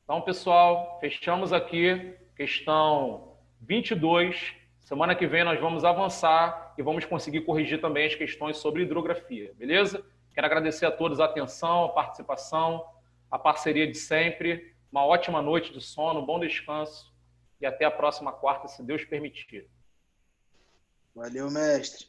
Então, pessoal, fechamos aqui questão 22. Semana que vem nós vamos avançar e vamos conseguir corrigir também as questões sobre hidrografia, beleza? Quero agradecer a todos a atenção, a participação, a parceria de sempre. Uma ótima noite de sono, bom descanso e até a próxima quarta, se Deus permitir. Valeu, mestre.